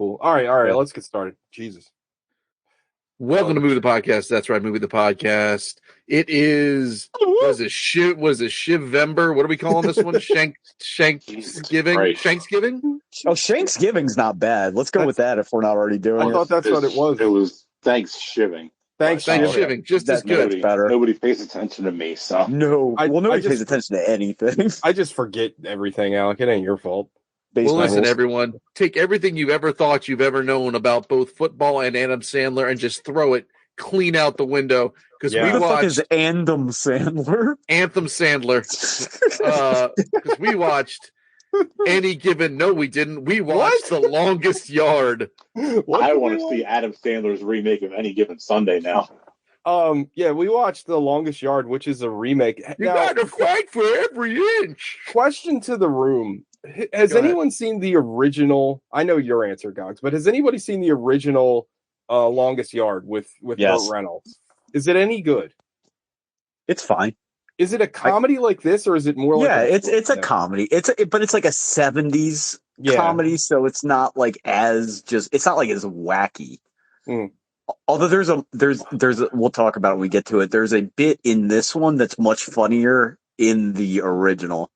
Cool. All right. Yeah. Let's get started. Jesus. Welcome to Movie the Podcast. That's right, Movie the Podcast. It is was it Shivember? What are we calling this one? Shanksgiving? Shanksgiving? Oh, Shanksgiving's not bad. Let's go with that if we're not already doing I it. thought that's what it was. It was Thanksgiving. Thanksgiving. Just as good. That's better. Nobody pays attention to me, so. Nobody pays attention to anything. I just forget everything, Alec. It ain't your fault. Well, listen, everyone. Take everything you've ever thought you've ever known about both football and Adam Sandler and just throw it clean out the window. Because Yeah. Who we the fuck watched is Anthem Sandler? Anthem Sandler. Because we watched Any Given. No, we didn't. We watched The Longest Yard. I want to see Adam Sandler's remake of Any Given Sunday now. Yeah, we watched The Longest Yard, which is a remake. You got to fight for every inch. Question to the room. Has anyone seen the original? I know your answer, Gogs, but has anybody seen the original Longest Yard with Yes. Burt Reynolds? Is it any good? It's fine. Is it a comedy like this, or is it more like it's a comedy. But it's like a 70s comedy, so it's not like it's not like as wacky. Although there's we'll talk about it when we get to it. There's a bit in this one that's much funnier in the original.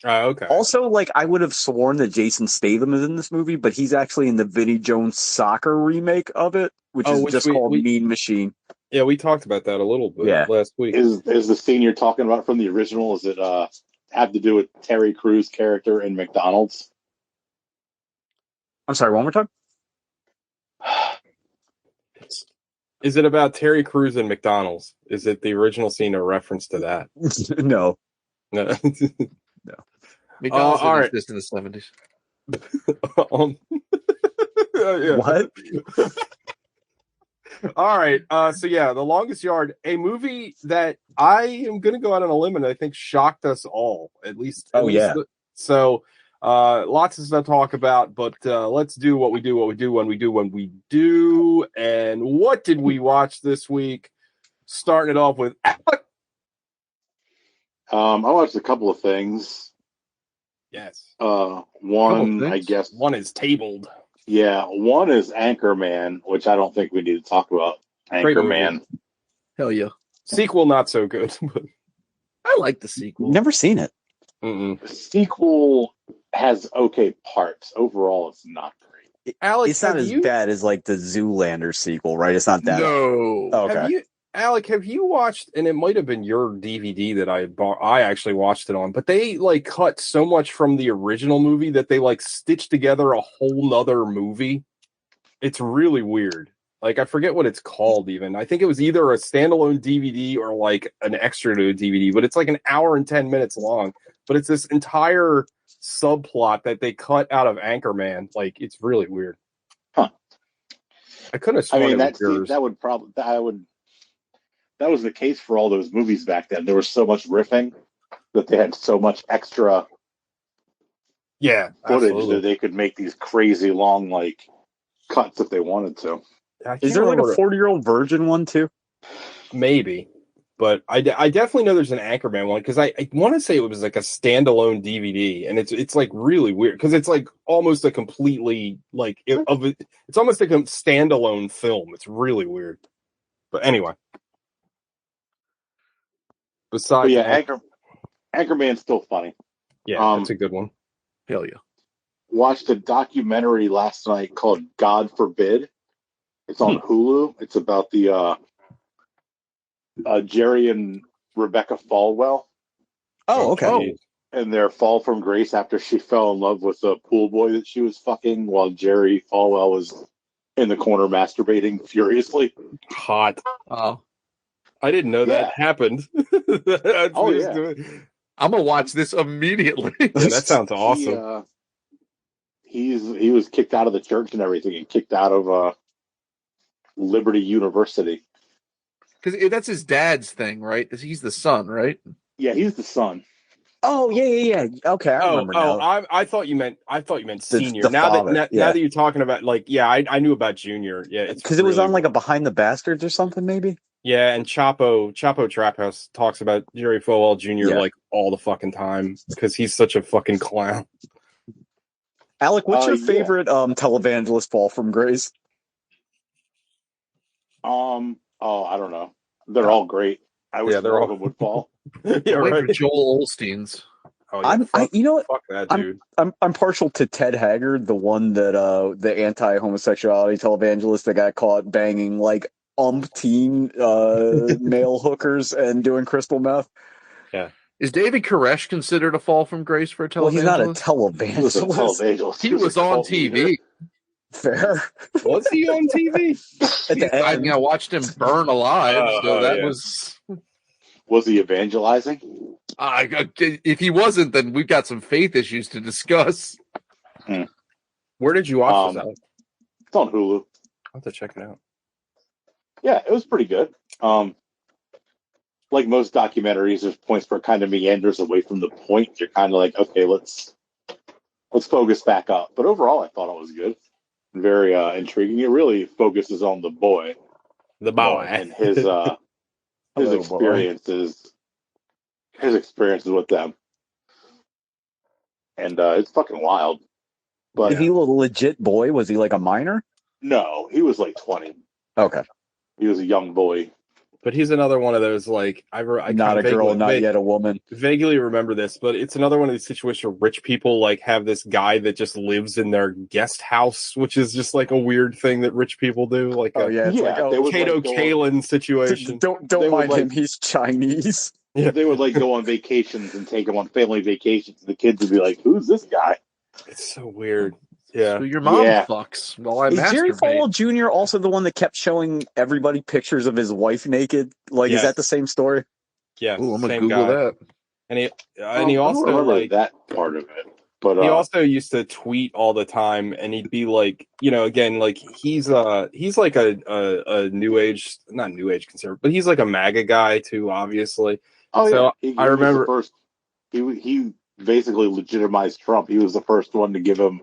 Okay. Also, like, I would have sworn that Jason Statham is in this movie, but he's actually in the Vinnie Jones Soccer remake of it, which is just called Mean Machine. Yeah, we talked about that a little bit last week. Is the scene you're talking about from the original, is it have to do with Terry Crews' character in McDonald's? I'm sorry, one more time? Is it about Terry Crews and McDonald's? Is it the original scene a reference to that? No. No. McDonald's all right. this in the 70s. What? All right. So yeah, The Longest Yard, a movie that I am going to go out on a limb and I think shocked us all, at least. So lots of stuff to talk about, but let's do what we do when we do. And what did we watch this week? Starting it off with I watched a couple of things. Yes. One, I guess. One is tabled. Yeah, one is Anchorman, which I don't think we need to talk about. Anchorman. Hell yeah. Sequel, not so good. I like the sequel. Never seen it. The sequel has okay parts. Overall, it's not great. Alex, it's not as bad as like the Zoolander sequel, right? It's not that. No. Oh, okay. Alec, have you watched? And it might have been your DVD that I bought. I actually watched it on, but they like cut so much from the original movie that they like stitched together a whole nother movie. It's really weird. Like, I forget what it's called even. I think it was either a standalone DVD or like an extra to a DVD, but it's like an hour and 10 minutes long. But it's this entire subplot that they cut out of Anchorman. Like, it's really weird. Huh. I couldn't have sworn that was the case for all those movies back then. There was so much riffing that they had so much extra footage absolutely. that they could make these crazy long like cuts if they wanted to. Is there like a 40-year-old virgin one too? Maybe, but I definitely know there's an Anchorman one because I want to say it was like a standalone DVD, and it's like really weird because it's like almost a completely it's almost like a standalone film. It's really weird, but anyway. Besides, Anchorman's still funny. Yeah, that's a good one. Hell yeah. Watched a documentary last night called God Forbid. It's on Hulu. It's about the Jerry and Rebecca Falwell. Oh, okay. And their fall from grace after she fell in love with a pool boy that she was fucking while Jerry Falwell was in the corner masturbating furiously. Hot. Oh. I didn't know that happened. I'm gonna watch this immediately. Yeah, that sounds awesome. He was kicked out of the church and everything, and kicked out of Liberty University. Because that's his dad's thing, right? He's the son, right? Yeah, he's the son. Oh yeah. Okay, I remember now. I thought you meant senior. Now that you're talking about I knew about junior. Yeah, because it was on like a Behind the Bastards or something, maybe. Yeah, and Chapo Trap House talks about Jerry Falwell Jr. like all the fucking time because he's such a fucking clown. Alec, what's your favorite televangelist fall from grace? Televangelist fall from grace? Oh, I don't know. They're all great. I wish all of them would fall. Yeah, wait right. for Joel Osteen's. Oh, yeah, fuck that dude. I'm partial to Ted Haggard, the one that the anti-homosexuality televangelist that got caught banging like umpteen male hookers and doing crystal meth. Yeah. Is David Koresh considered a fall from grace for a televangelist? Well, he's not a televangelist. He was on TV. Fair. Was he on TV? I watched him burn alive, so that was. Was he evangelizing? If he wasn't, then we've got some faith issues to discuss. Where did you watch this, Alex? It's on Hulu. I'll have to check it out. Yeah, it was pretty good. Like most documentaries, there's points where it kind of meanders away from the point. You're kind of like, okay, let's focus back up. But overall, I thought it was good. Very intriguing. It really focuses on the boy. And his his experiences with them. And it's fucking wild. But is he a legit boy? Was he like a minor? No, he was like 20. Okay. He was a young boy. But he's another one of those, like, I not a girl, not yet a woman. Vaguely remember this, but it's another one of these situations where rich people, like, have this guy that just lives in their guest house, which is just, like, a weird thing that rich people do. Like, it's like a Kato Kalin situation. Don't mind him, he's Chinese. Yeah. They would, like, go on vacations and take him on family vacations, and the kids would be like, who's this guy? It's so weird. Yeah. So your mom fucks while I masturbate. Is Jerry Falwell Jr. also the one that kept showing everybody pictures of his wife naked? Like, is that the same story? Yeah. Ooh, I'm gonna Google that. And he also like that part of it. But he also used to tweet all the time, and he'd be like, again, like he's like a new age, not new age conservative, but he's like a MAGA guy too, obviously. Oh so yeah, I remember first. He basically legitimized Trump. He was the first one to give him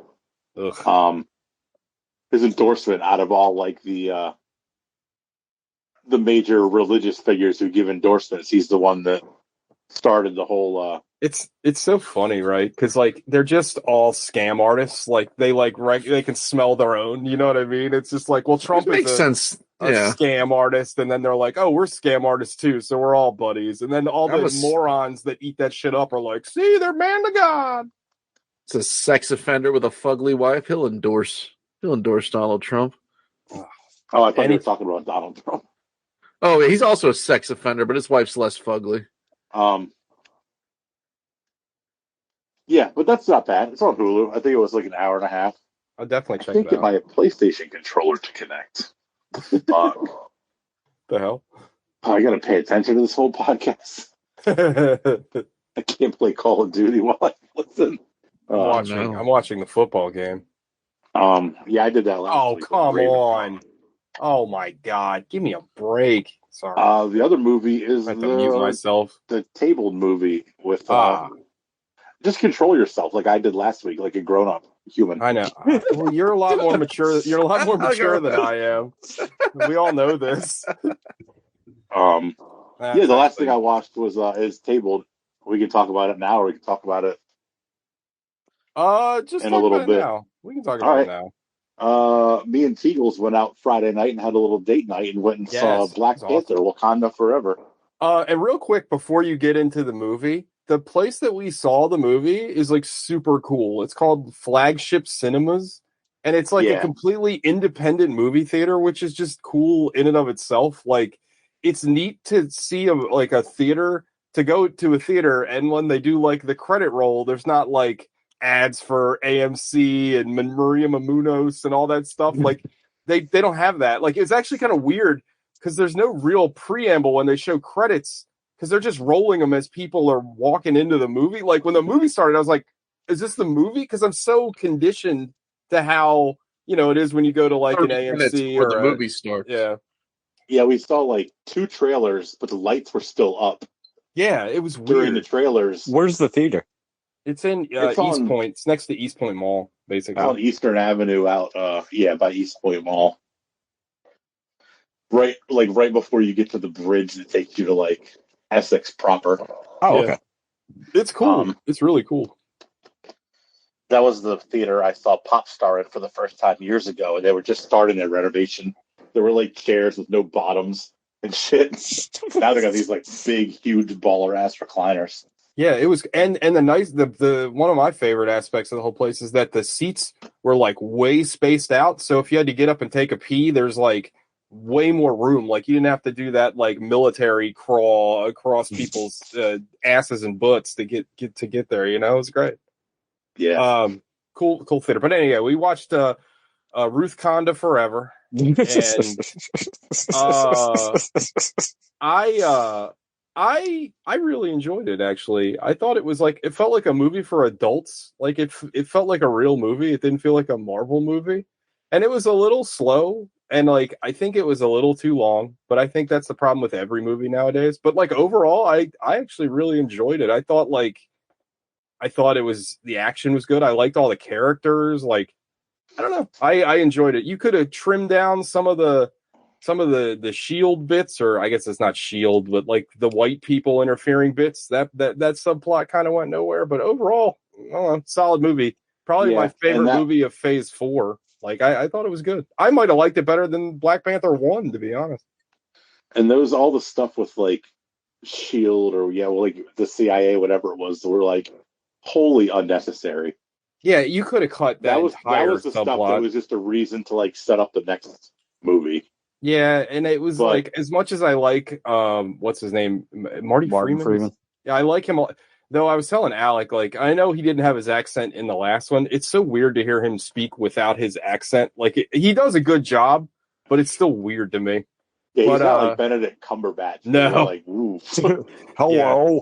his endorsement out of all like the major religious figures who give endorsements. He's the one that started the whole it's so funny, right? Because like they're just all scam artists. Like they they can smell their own, you know what I mean? It's just like, well, Trump makes sense. A scam artist, and then they're like, oh, we're scam artists too, so we're all buddies. And then all the morons that eat that shit up are like, see, they're man to God. It's a sex offender with a fugly wife. He'll endorse Donald Trump. Oh, I thought you were talking about Donald Trump. Oh, he's also a sex offender, but his wife's less fugly. Yeah, but that's not bad. It's on Hulu. I think it was like an hour and a half. I'll definitely check it out. I think get my PlayStation controller to connect. Fuck. The hell? Oh, I gotta pay attention to this whole podcast. I can't play Call of Duty while I listen. I'm watching the football game. Yeah, I did that last week. Oh, come on. Oh my God. Give me a break. Sorry. The other movie is I have to mute myself. The Tabled movie with just control yourself like I did last week, like a grown up human. I know. Well, you're a lot more mature. You're a lot more mature than I am. We all know this. The last thing I watched was is Tabled. We can talk about it now, or we can talk about it just in a little bit. Now. We can talk about it now. Me and Teagles went out Friday night and had a little date night and went and saw Black Panther, Wakanda Forever. And real quick, before you get into the movie, the place that we saw the movie is like super cool. It's called Flagship Cinemas, and it's like a completely independent movie theater, which is just cool in and of itself. Like, it's neat to see a theater, to go to a theater, and when they do like the credit roll, there's not like ads for AMC and Maria Menounos and all that stuff. Like they don't have that. Like, it's actually kind of weird because there's no real preamble when they show credits, because they're just rolling them as people are walking into the movie. Like when the movie started, I was like, is this the movie? Because I'm so conditioned to how, it is when you go to like an AMC or the movie starts. Yeah, we saw like 2 trailers, but the lights were still up. Yeah, it was weird. During the trailers. Where's the theater? It's in East Point. It's next to East Point Mall, basically. On Eastern Avenue out, by East Point Mall. Right before you get to the bridge that takes you to like Essex proper. Oh, okay. It's cool. It's really cool. that was the theater I saw Popstar in for the first time years ago, and they were just starting their renovation. There were like chairs with no bottoms and shit. Now they got these like big, huge baller ass recliners. Yeah, it was, and the one of my favorite aspects of the whole place is that the seats were like way spaced out. So if you had to get up and take a pee, there's like way more room. Like you didn't have to do that like military crawl across people's asses and butts to get there. You know, it was great. Yeah. Cool theater. But anyway, we watched Ruth Conda Forever, and I really enjoyed it. Actually, I thought it was like, it felt like a movie for adults. Like it felt like a real movie. It didn't feel like a Marvel movie, and it was a little slow. And like I think it was a little too long. But I think that's the problem with every movie nowadays. But like overall, I actually really enjoyed it. I thought it was, the action was good. I liked all the characters. Like I don't know, I enjoyed it. You could have trimmed down some of the shield bits, or I guess it's not shield, but like the white people interfering bits. That subplot kind of went nowhere. But overall, solid movie. Probably my favorite movie of Phase 4. Like I thought it was good. I might have liked it better than Black Panther 1, to be honest. And there was all the stuff with like Shield or like the CIA, whatever it was, that were like wholly unnecessary. Yeah, you could have cut that was the stuff that was just a reason to like set up the next movie. Yeah, and it was like, as much as I like what's his name, Martin Freeman. Yeah, I like him. Though I was telling Alec, like, I know he didn't have his accent in the last one. It's so weird to hear him speak without his accent. Like, he does a good job, but it's still weird to me. Yeah, he's not like Benedict Cumberbatch. No. Like, ooh. Hello.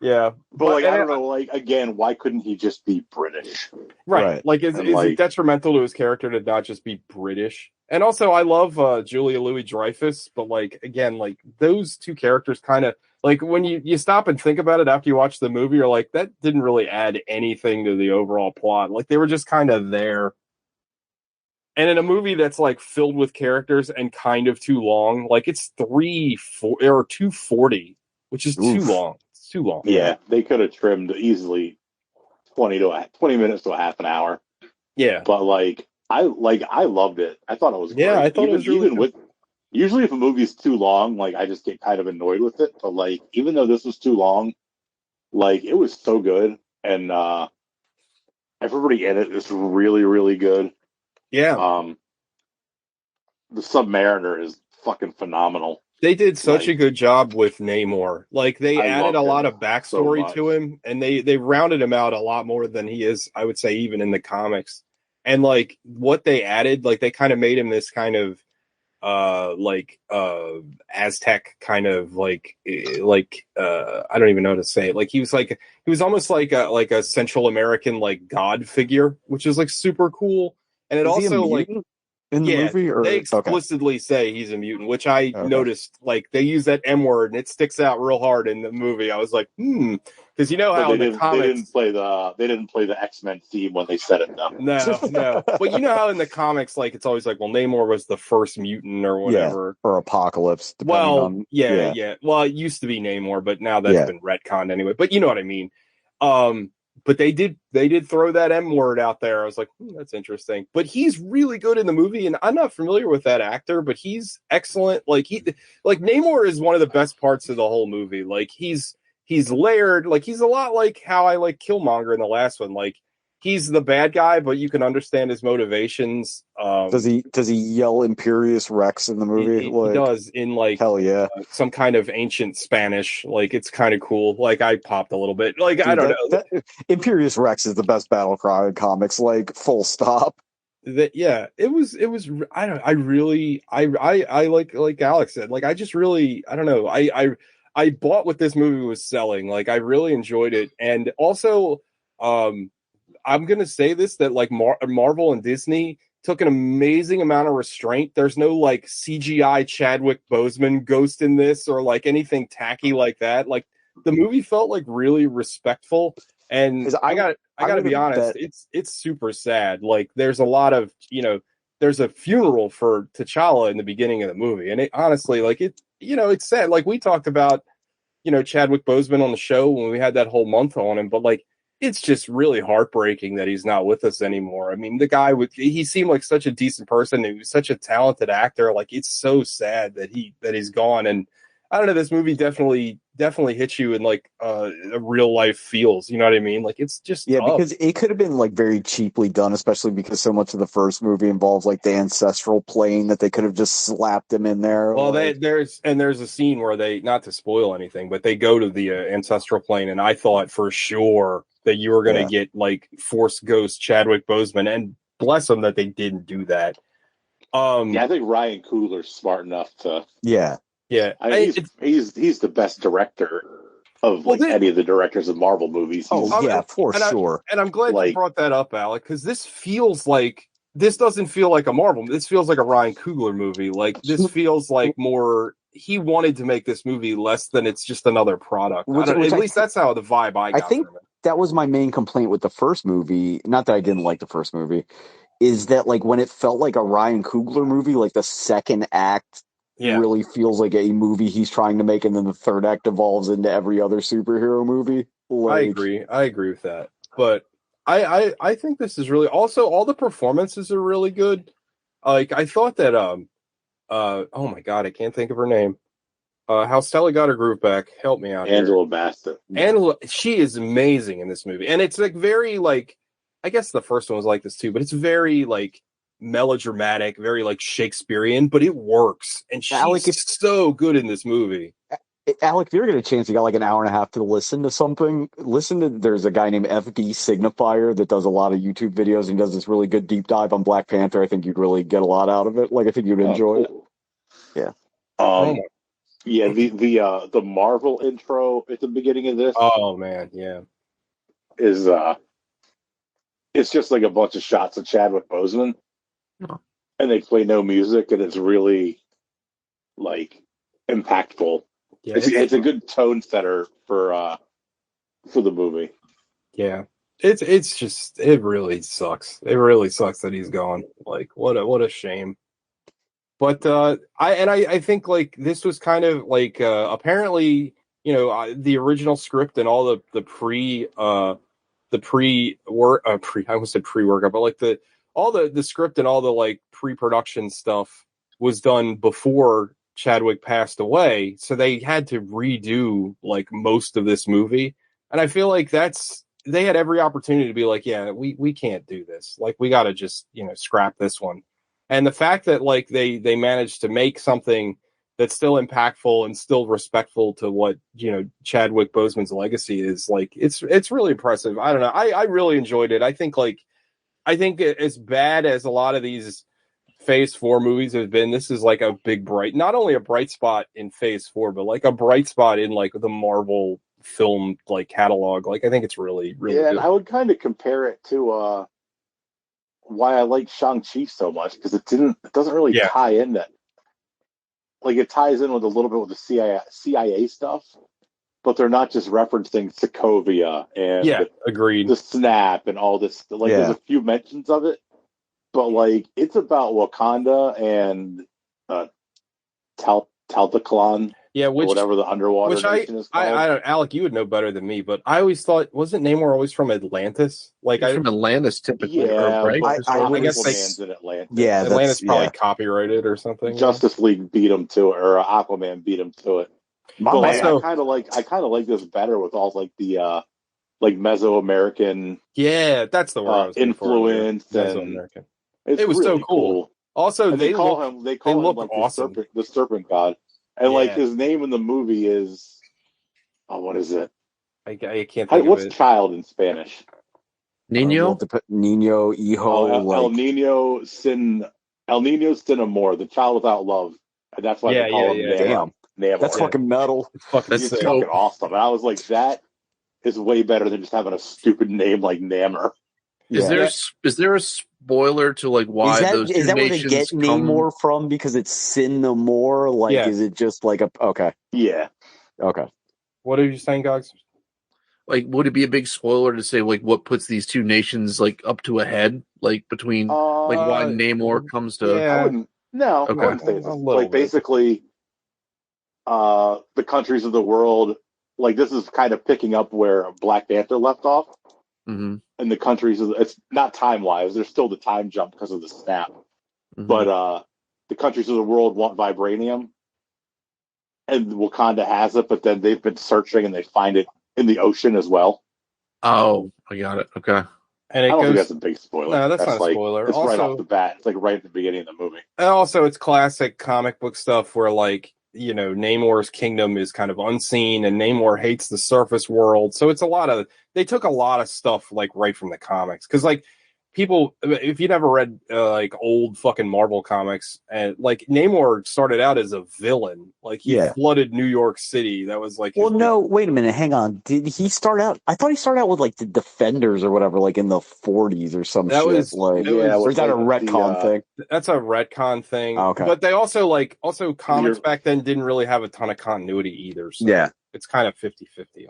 Yeah. But like, I don't know, like, again, why couldn't he just be British? Right. Like, is it detrimental to his character to not just be British? And also, I love Julia Louis-Dreyfus, but like, again, like, those two characters kind of, like, when you stop and think about it after you watch the movie, you're like, that didn't really add anything to the overall plot. Like, they were just kind of there. And in a movie that's like filled with characters and kind of too long, like it's 240, which is too long. It's too long. Yeah, they could have trimmed easily 20 minutes to a half an hour. Yeah, but I loved it. I thought it was great. Yeah, I thought it was really good. Usually if a movie's too long, like I just get kind of annoyed with it. But like, even though this was too long, like it was so good, and everybody in it is really, really good. Yeah. The Submariner is fucking phenomenal. They did such a good job with Namor. Like they added a lot of backstory to him, and they rounded him out a lot more than he is, I would say, even in the comics. And like what they added, like they kind of made him this kind of Aztec kind of I don't even know how to say it. Like he was almost like a Central American like god figure, which is like super cool. And it also like in the movie, or they explicitly say he's a mutant, which I noticed. Like they use that M word and it sticks out real hard in the movie. I was like, because you know how in the comics they didn't play the X-Men theme when they said it though. No. But you know how in the comics, like it's always like, well, Namor was the first mutant or whatever, or Apocalypse. Well, yeah. Well, it used to be Namor, but now that's been retconned anyway. But you know what I mean. But they did throw that M word out there. I was like, that's interesting. But he's really good in the movie, and I'm not familiar with that actor, but he's excellent. Like Namor is one of the best parts of the whole movie. Like he's layered. Like he's a lot like how I like Killmonger in the last one. Like he's the bad guy, but you can understand his motivations. Does he yell Imperious Rex in the movie? He does in like hell yeah, some kind of ancient Spanish. Like it's kind of cool. Like I popped a little bit. Like I don't know. Imperious Rex is the best battle cry in comics. Like full stop. It was. I don't. I really. I like Alex said. Like I just really. I don't know. I bought what this movie was selling. Like I really enjoyed it, and also, I'm gonna say this, that like Marvel and Disney took an amazing amount of restraint. There's no like CGI Chadwick Boseman ghost in this or like anything tacky like that. Like the movie felt like really respectful, and I gotta be honest, it's super sad. Like there's a lot of, there's a funeral for T'Challa in the beginning of the movie, and it honestly, like it's sad. Like we talked about, Chadwick Boseman on the show when we had that whole month on him, but like it's just really heartbreaking that he's not with us anymore. I mean, the guy he seemed like such a decent person. He was such a talented actor. Like, it's so sad that he's gone. And I don't know, this movie definitely hits you in like a real life feels. You know what I mean? Like, it's just tough. Because it could have been like very cheaply done, especially because so much of the first movie involves like the ancestral plane that they could have just slapped him in there. Well, like... there's a scene where they, not to spoil anything, but they go to the ancestral plane, and I thought for sure that you were going to get like Force Ghost Chadwick Boseman, and bless them that they didn't do that. I think Ryan Coogler's smart enough to. Yeah. He's the best director of any of the directors of Marvel movies. Sure. And I'm glad you brought that up, Alec, because this doesn't feel like a Marvel. This feels like a Ryan Coogler movie. Like, this feels like more. He wanted to make this movie less than it's just another product. At least that's how the vibe I got. I think that was my main complaint with the first movie. Not that I didn't like the first movie, is that like when it felt like a Ryan Coogler movie, like the second act really feels like a movie he's trying to make, and then the third act evolves into every other superhero movie. I agree with that, but I think this is really, also all the performances are really good. Like, I thought that oh my god, I can't think of her name. How Stella got her groove back. Help me out. Angela Bassett. Angela, she is amazing in this movie, and it's like very like, I guess the first one was like this too, but it's very like melodramatic, very like Shakespearean, but it works, and she's so good in this movie. Alec, if you're getting a chance, you got like an hour and a half to listen to something. There's a guy named FD Signifier that does a lot of YouTube videos and does this really good deep dive on Black Panther. I think you'd really get a lot out of it. Like, I think you'd enjoy it. Yeah. The Marvel intro at the beginning of this. Oh man, yeah. Is it's just like a bunch of shots of Chadwick Boseman. Oh. And they play no music, and it's really like impactful. Yeah, it's a good tone setter for the movie. Yeah, it's just, it really sucks. It really sucks that he's gone. Like, what a shame. But I think like this was kind of like apparently, you know, the original script and all the pre-workout, but like all the script and all the like pre-production stuff was done before Chadwick passed away, so they had to redo like most of this movie. And I feel like they had every opportunity to be like, yeah, we can't do this. Like, we got to just, you know, scrap this one. And the fact that like they managed to make something that's still impactful and still respectful to what, you know, Chadwick Boseman's legacy is, like, it's really impressive. I don't know. I really enjoyed it. I think as bad as a lot of these Phase 4 movies have been, this is like a big not only a bright spot in Phase 4, but like a bright spot in like the Marvel film like catalog. Like, I think it's really, really good. And I would kind of compare it to why I like Shang-Chi so much, because it doesn't really tie in that. Like, it ties in with a little bit with the CIA stuff, but they're not just referencing Sokovia and agreed, the Snap and all this. Like, there's a few mentions of it, but like, it's about Wakanda and Taltaclan. Yeah, whatever the underwater nation is called. I don't, Alec, you would know better than me, but I always thought, wasn't Namor always from Atlantis? Like, from Atlantis typically, right? I guess Aquaman's in Atlantis. Yeah, Atlantis probably copyrighted or something. Justice League beat him to it, or Aquaman beat him to it. But like, I kind of like this better with all like the like Mesoamerican. Yeah, that's the word. Influence. Mesoamerican. It was really so cool. Also, they call him like awesome. the serpent god. And like, his name in the movie is, what is it? I can't think of it. What's child in Spanish? Nino? Nino, hijo. El Nino sin amor, the child without love. And that's why they call him Namor. That's fucking metal. It's fucking awesome. And I was like, that is way better than just having a stupid name like Namor. Is there a spoiler to like why those two nations is that where they get Namor from? Because it's Sin No More? Like, is it just like a okay? Yeah. Okay. What are you saying, Gogs? Like, would it be a big spoiler to say like what puts these two nations like up to a head, like between like why Namor comes to? Yeah. I wouldn't say this. Like, basically, the countries of the world, like, this is kind of picking up where Black Panther left off. Mm-hmm. in the countries. It's not time wise. There's still the time jump because of the snap, but the countries of the world want vibranium, and Wakanda has it. But then they've been searching and they find it in the ocean as well. Oh, I got it. Okay. And I don't think that's a big spoiler. No, that's not a like, spoiler. It's also, right off the bat. It's like right at the beginning of the movie. And also, it's classic comic book stuff where, like, you know, Namor's kingdom is kind of unseen, and Namor hates the surface world. So it's they took a lot of stuff like right from the comics, because like people, if you never read like old fucking Marvel comics, and like Namor started out as a villain, like he flooded New York City. That was like, well, no, wait a minute, hang on. Did he start out? I thought he started out with like the Defenders or whatever, like in the 40s or some shit. Or is that a retcon thing? That's a retcon thing. Oh, okay. But they also comics back then didn't really have a ton of continuity either. So it's kind of 50-50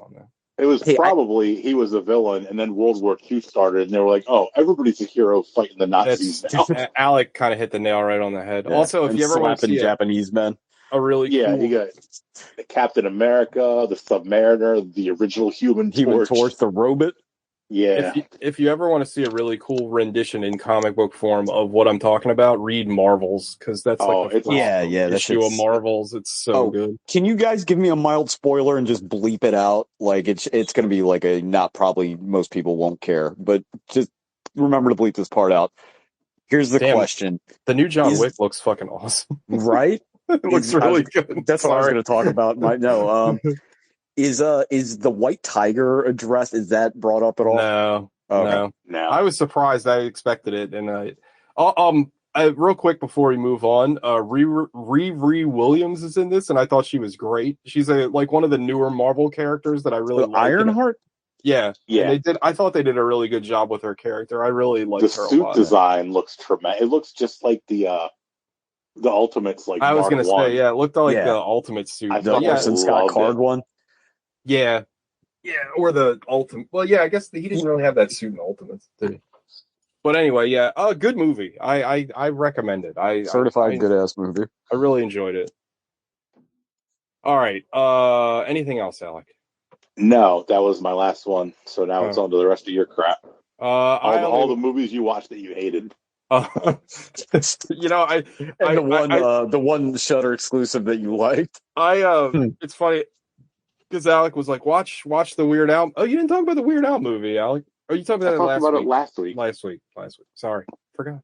on that. It was he was a villain, and then World War II started, and they were like, "Oh, everybody's a hero fighting the Nazis." Alec kind of hit the nail right on the head. Yeah. Also, if you ever want to see Japanese men, a really cool... he got the Captain America, the Submariner, the original Human Torch, the robot. Yeah. If you ever want to see a really cool rendition in comic book form of what I'm talking about, read Marvels, because that's issue of Marvels. It's so good. Can you guys give me a mild spoiler and just bleep it out? Like it's going to be like not probably most people won't care, but just remember to bleep this part out. Here's the question: the new John Wick looks fucking awesome, right? It looks really good. That's what I was going to talk about. Is the White Tiger address, is that brought up at all? No. I was surprised. I expected it, and real quick before we move on, Riri Williams is in this, and I thought she was great. She's one of the newer Marvel characters that I really like. Ironheart. Yeah. I thought they did a really good job with her character. I really liked her a lot. The suit design looks tremendous. It looks just like the Ultimates. Like I was going to say, it looked like the Ultimate suit. I thought Scott Card one. Yeah, or the Ultimate. Well, yeah, I guess he didn't really have that suit in Ultimates, did he? But anyway, good movie. I recommend it. Certified good ass movie. I really enjoyed it. All right. Anything else, Alec? No, that was my last one. So now it's on to the rest of your crap. All the movies you watched that you hated. The one Shudder exclusive that you liked. It's funny. Because Alec was like, watch the Weird Al. Oh, you didn't talk about the Weird Al movie, Alec. Are you talking about it last week? Last week. Sorry, forgot.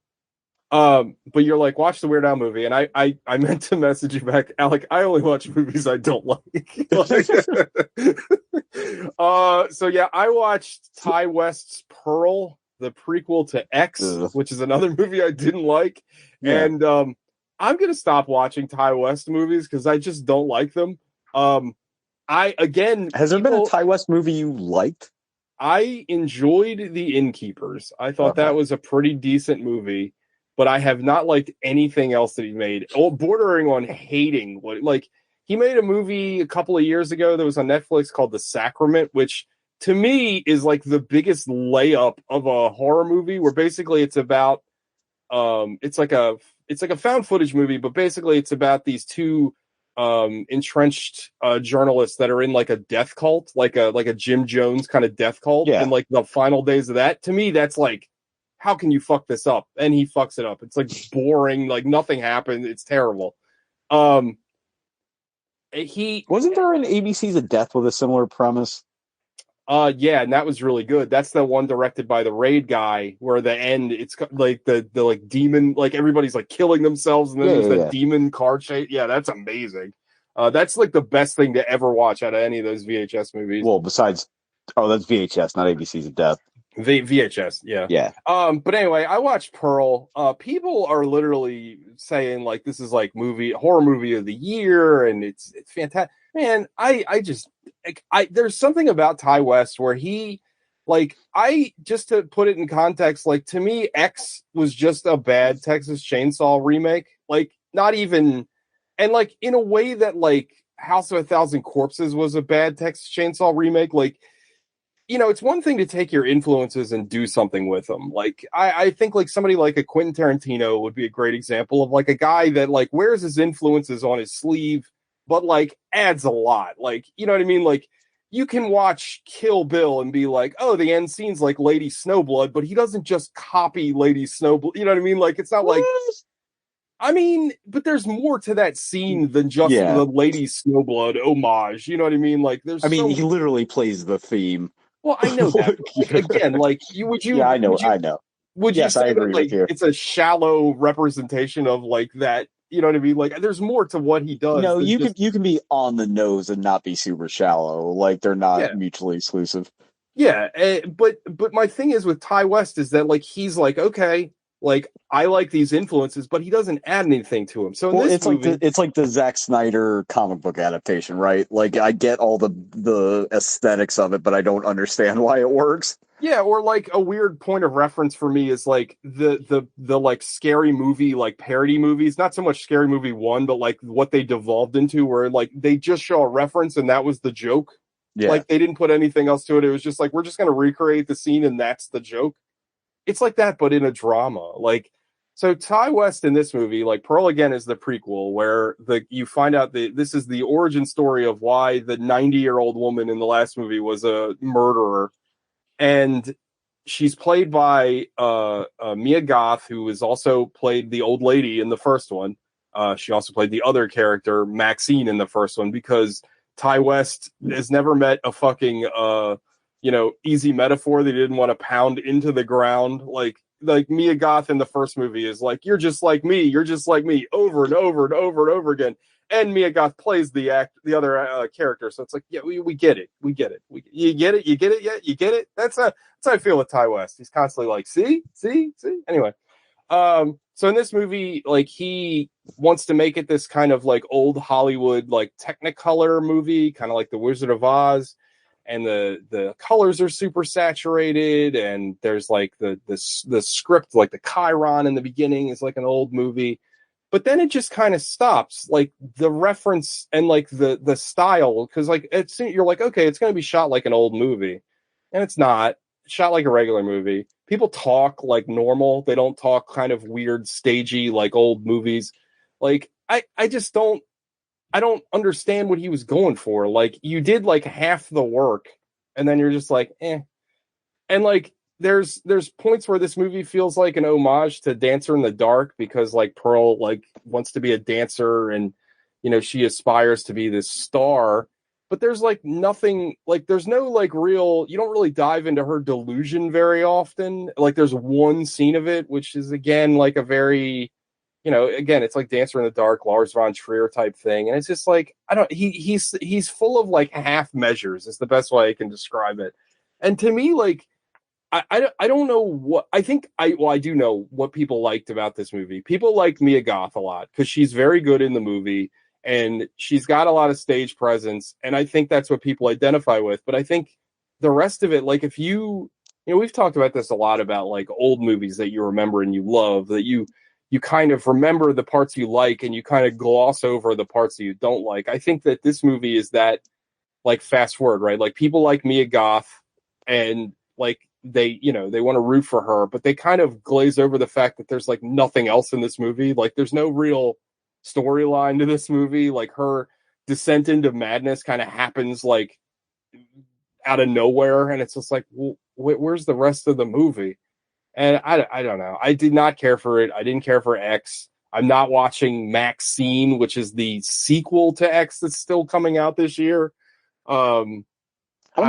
But you're like, watch the Weird Al movie, and I meant to message you back, Alec. I only watch movies I don't like. So yeah, I watched Ty West's Pearl, the prequel to X, which is another movie I didn't like, and I'm gonna stop watching Ty West movies because I just don't like them. Has there been a Ty West movie you liked? I enjoyed The Innkeepers. I thought that was a pretty decent movie, but I have not liked anything else that he made. Bordering on hating he made a movie a couple of years ago that was on Netflix called The Sacrament, which to me is like the biggest layup of a horror movie, where basically it's about it's like a found footage movie, but basically it's about these two entrenched journalists that are in like a death cult, like a Jim Jones kind of death cult, and like the final days of that. To me, that's like, how can you fuck this up? And he fucks it up. It's like boring, like nothing happened. It's terrible. He wasn't there an ABC's of Death with a similar premise? Yeah, and that was really good. That's the one directed by the Raid guy, where the end, it's like the like demon, like everybody's like killing themselves, and then there's that demon car chase. Yeah, that's amazing. That's like the best thing to ever watch out of any of those VHS movies. Well, besides, that's VHS, not ABC's of Death. VHS, yeah. But anyway, I watched Pearl. People are literally saying like this is like horror movie of the year, and it's fantastic. Man, there's something about Ty West where he, just to put it in context, like to me, X was just a bad Texas Chainsaw remake. Like not even, and like in a way that like House of a Thousand Corpses was a bad Texas Chainsaw remake. Like, you know, it's one thing to take your influences and do something with them. Like, I think like somebody like a Quentin Tarantino would be a great example of like a guy that like wears his influences on his sleeve, but like adds a lot. Like, you know what I mean? Like, you can watch Kill Bill and be like, oh, the end scene's like Lady Snowblood, but he doesn't just copy Lady Snowblood. You know what I mean? Like, it's not like, I mean, but there's more to that scene than just the Lady Snowblood homage. You know what I mean? Like, there's. I mean, he literally plays the theme. Well, I know that. Like, again, like, would you? Yeah, I know. Would yes, you say I agree that, like, with you. it's a shallow representation of like that? You know what I mean? Like, there's more to what he does. No, you can be on the nose and not be super shallow. Like, they're not mutually exclusive. Yeah, but my thing is with Ty West is that, like, he's like, okay, like, I like these influences, but he doesn't add anything to him. So in this movie, it's like the Zack Snyder comic book adaptation, right? Like, I get all the aesthetics of it, but I don't understand why it works. Yeah, or like a weird point of reference for me is like the like Scary Movie, like parody movies, not so much Scary Movie 1, but like what they devolved into, where like they just show a reference and that was the joke. Yeah. Like they didn't put anything else to it. It was just like, we're just going to recreate the scene and that's the joke. It's like that, but in a drama. Like, so Ty West in this movie, like Pearl Again is the prequel where you find out that this is the origin story of why the 90-year-old woman in the last movie was a murderer. And she's played by Mia Goth, who has also played the old lady in the first one. She also played the other character, Maxine, in the first one, because Ty West has never met a fucking, easy metaphor that he didn't want to pound into the ground. Like Mia Goth in the first movie is like, you're just like me, over and over and over and over again. And Mia Goth plays the other character, so it's like, yeah, we get it, you get it, you get it. That's how I feel with Ty West. He's constantly like, see. Anyway, so in this movie, like he wants to make it this kind of like old Hollywood like Technicolor movie, kind of like The Wizard of Oz, and the colors are super saturated, and there's like the script, like the Chiron in the beginning is like an old movie. But then it just kind of stops, like the reference and like the style, because like you're like, okay, it's going to be shot like an old movie, and it's not. It's shot like a regular movie. People talk like normal. They don't talk kind of weird, stagey like old movies. Like I just don't understand what he was going for. Like you did like half the work, and then you're just like, eh. And like there's points where this movie feels like an homage to Dancer in the Dark, because like Pearl like wants to be a dancer and she aspires to be this star, but there's like nothing, like there's no like real, you don't really dive into her delusion very often. Like there's one scene of it which is again like a very again, it's like Dancer in the Dark, Lars von Trier type thing, and it's just like he's full of like half measures is the best way I can describe it. And to me, like I don't know what I think. I do know what people liked about this movie. People liked Mia Goth a lot because she's very good in the movie and she's got a lot of stage presence, and I think that's what people identify with. But I think the rest of it, like if we've talked about this a lot about like old movies that you remember and you love, that you kind of remember the parts you like and you kind of gloss over the parts that you don't like. I think that this movie is that like fast forward, right? Like people like Mia Goth and like they want to root for her, but they kind of glaze over the fact that there's like nothing else in this movie. Like there's no real storyline to this movie. Like her descent into madness kind of happens like out of nowhere, and it's just like, well, where's the rest of the movie? And I don't know. I did not care for it. I didn't care for X. I'm not watching Maxine, which is the sequel to X that's still coming out this year. How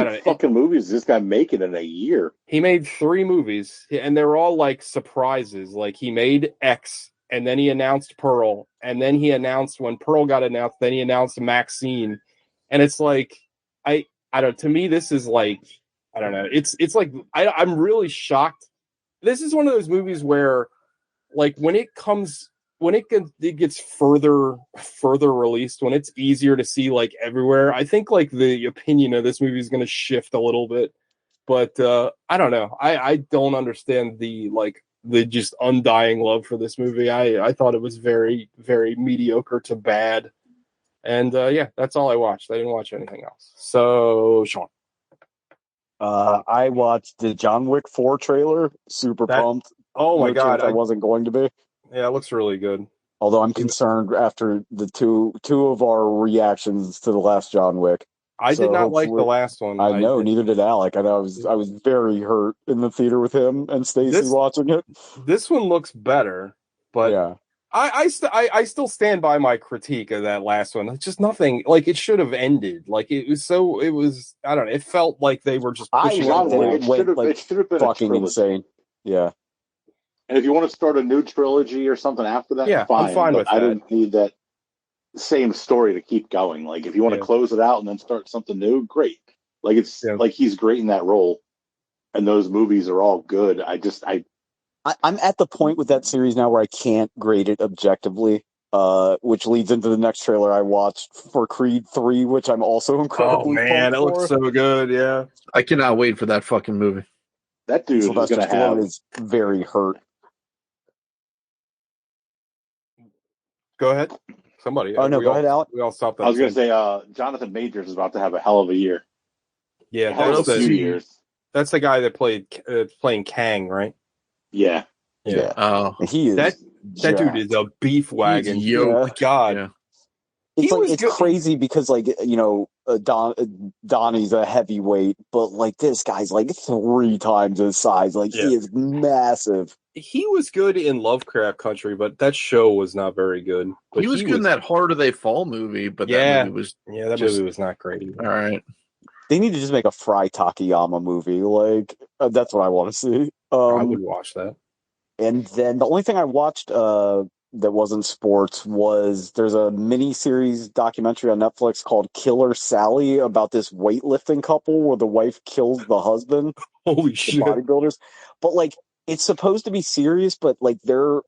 many fucking movies is this guy making in a year? He made 3 movies, and they're all like surprises. Like he made X, and then he announced Pearl, and then he announced when Pearl got announced, then he announced Maxine, and it's like I don't. To me, this is like I don't know. It's like I'm really shocked. This is one of those movies where, like, when it gets further released, when it's easier to see like everywhere, I think like the opinion of this movie is going to shift a little bit. But I don't know. I don't understand the just undying love for this movie. I thought it was very, very mediocre to bad. And yeah, that's all I watched. I didn't watch anything else. So, Sean. I watched the John Wick 4 trailer. Super pumped. Oh my God. I wasn't going to be. Yeah, it looks really good. Although I'm concerned after the two of our reactions to the last John Wick. I did not like the last one. I know, neither did Alec. I know I was very hurt in the theater with him and Stacy watching it. This one looks better, but yeah. I still stand by my critique of that last one. It's just nothing. Like, it should have ended. Like, it was I don't know. It felt like they were just pushing it should have been fucking insane. Yeah. And if you want to start a new trilogy or something after that, yeah, fine. I'm fine with that. I didn't need that same story to keep going. Like, if you want to close it out and then start something new, great. Like, it's like he's great in that role, and those movies are all good. I'm at the point with that series now where I can't grade it objectively, which leads into the next trailer I watched for Creed 3, which I'm also incredibly pumped it looks so good, yeah. I cannot wait for that fucking movie. That dude Sylvester Stallone is very hurt. Go ahead. Somebody. Oh, no, go ahead, Alec. We all stopped that. I was going to say, Jonathan Majors is about to have a hell of a year. Yeah, that's a few years. That's the guy that playing Kang, right? Yeah. Oh, he is. That dude is a beef wagon. God. Yeah. It's crazy because, like, you know, Donnie's a heavyweight, but like this guy's like 3 times his size. Like, he is massive. He was good in Lovecraft Country, but that show was not very good. But he was good in that Harder They Fall movie, but that movie was movie was not great either. All right. They need to just make a Fry Takayama movie. Like, that's what I want to see. I would watch that. And then the only thing I watched that wasn't sports was there's a mini-series documentary on Netflix called Killer Sally about this weightlifting couple where the wife kills the husband. Holy shit. Bodybuilders. But, like, it's supposed to be serious, but, like, their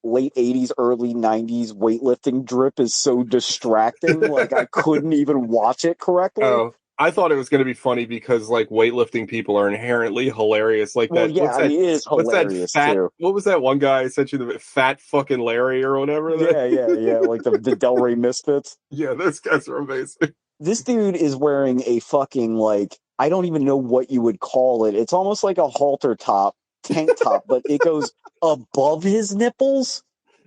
late 80s, early 90s weightlifting drip is so distracting. Like, I couldn't even watch it correctly. Oh. I thought it was going to be funny because, like, weightlifting people are inherently hilarious. Like, it is hilarious too. What was that one guy I sent you, the fat fucking Larry or whatever? Yeah. Like the Del Rey Misfits. Yeah, those guys are amazing. This dude is wearing a fucking, like, I don't even know what you would call it. It's almost like a halter top, tank top, but it goes above his nipples.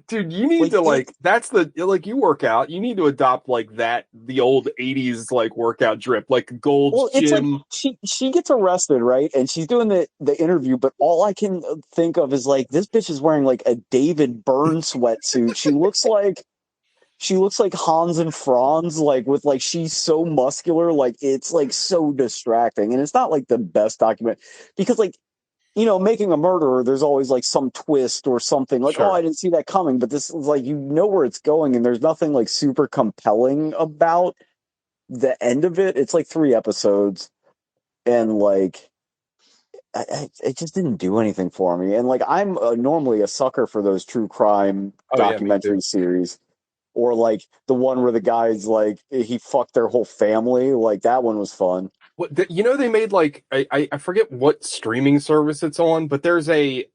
Dude, you need to that's the, like, you work out, you need to adopt like that, the old 80s like workout drip, like Gold's Gym. Like she gets arrested, right? And she's doing the interview, but all I can think of is like this bitch is wearing like a David Byrne sweatsuit. She looks like Hans and Franz, like with like she's so muscular, like it's like so distracting. And it's not like the best document because like, you know, Making a Murderer, there's always like some twist or something like, I didn't see that coming. But this is like, you know where it's going, and there's nothing like super compelling about the end of it. It's like 3 episodes, and like, it just didn't do anything for me. And like, I'm normally a sucker for those true crime documentary series, or like the one where the guy's like he fucked their whole family. Like that one was fun. You know, they made like I forget what streaming service it's on, but there's a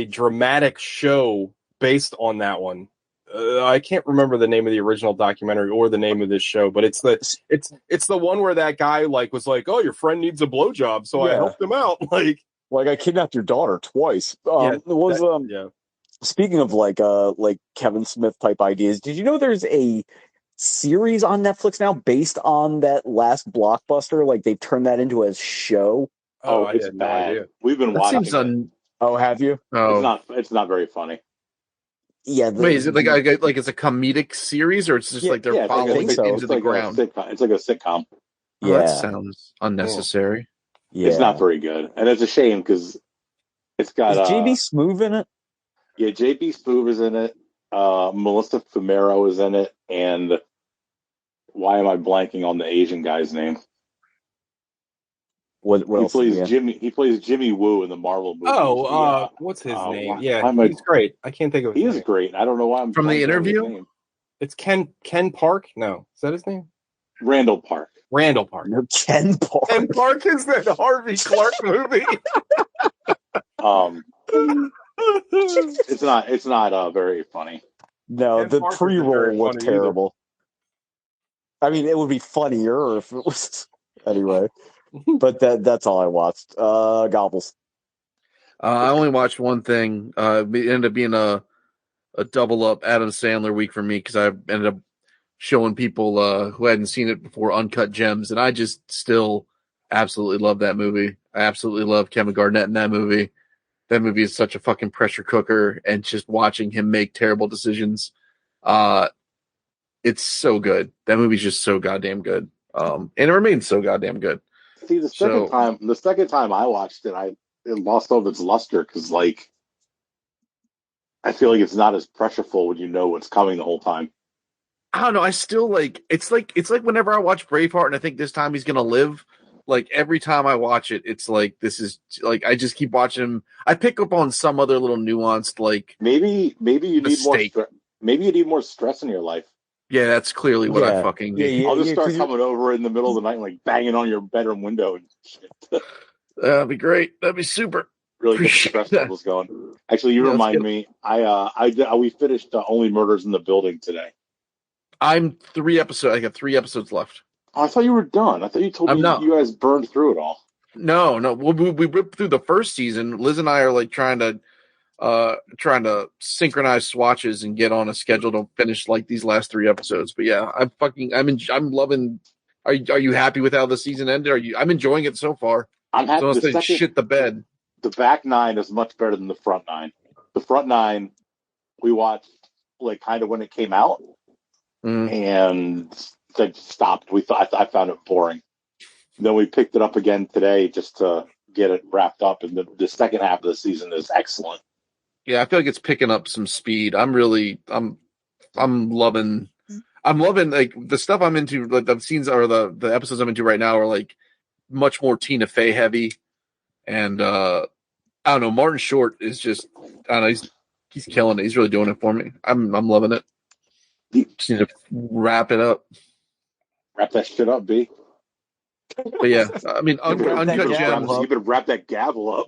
dramatic show based on that one. I can't remember the name of the original documentary or the name of this show, but it's the one where that guy like was like, "Oh, your friend needs a blowjob, so I helped him out." Like I kidnapped your daughter twice. Speaking of like Kevin Smith type ideas, did you know there's a series on Netflix now based on that last blockbuster? Like they've turned that into a show. It's bad. We've been watching it. Oh, have you? Oh, it's not very funny. Yeah. Wait, is it like it's a comedic series, or it's just like they're following it into the ground? It's like a sitcom. Oh, that sounds unnecessary. Yeah, it's not very good, and it's a shame because it's got JB Smoove in it. Yeah, JB Smoove is in it. Melissa Fumero is in it, and why am I blanking on the Asian guy's name? What else? He plays Jimmy Woo in the Marvel movie. What's his name? He's great. I can't think of his name. He is great. I don't know why I'm from The Interview. It's Ken Park. No, is that his name? Randall Park. No, Ken Park. Ken Park is the Harvey Clark movie. It's not very funny. No, Ken the Park pre-roll was terrible. I mean, it would be funnier if it was anyway. But that's all I watched. Gobbles. I only watched one thing. It ended up being a double up Adam Sandler week for me because I ended up showing people who hadn't seen it before uncut gems, and I just still absolutely love that movie. I absolutely love Kevin Garnett in that movie. That movie is such a fucking pressure cooker, and just watching him make terrible decisions, it's so good. That movie's just so goddamn good, and it remains so goddamn good. See, the second time I watched it, it lost all of its luster because, like, I feel like it's not as pressureful when you know what's coming the whole time. I don't know. I still it's like whenever I watch Braveheart and I think this time he's gonna live. Like every time I watch it, it's like this is like I just keep watching him. I pick up on some other little nuanced like maybe you need more maybe you need more stress in your life. Yeah, that's clearly what I fucking need. I'll just start coming over in the middle of the night and like banging on your bedroom window and shit. That'd be great. That'd be super. Really get the stress levels going. Actually, you remind me. We finished Only Murders in the Building today. I'm 3 episodes. I got 3 episodes left. Oh, I thought you were done. I thought you told me you guys burned through it all. No. We ripped through the first season. Liz and I are like trying to synchronize swatches and get on a schedule to finish like these last 3 episodes. But yeah, I'm loving. Are you happy with how the season ended? I'm enjoying it so far. I'm happy. So shit the bed. The back 9 is much better than the front 9. The front 9 we watched like kind of when it came out, and then stopped. I found it boring. Then we picked it up again today just to get it wrapped up, and the second half of the season is excellent. Yeah, I feel like it's picking up some speed. I'm loving like the stuff I'm into. Like the scenes or the episodes I'm into right now are like much more Tina Fey heavy, and I don't know. Martin Short is just I don't know. He's killing it. He's really doing it for me. I'm loving it. Just need to wrap it up. Wrap that shit up, B. But yeah, I mean, Uncut Gems. You better wrap that gavel up.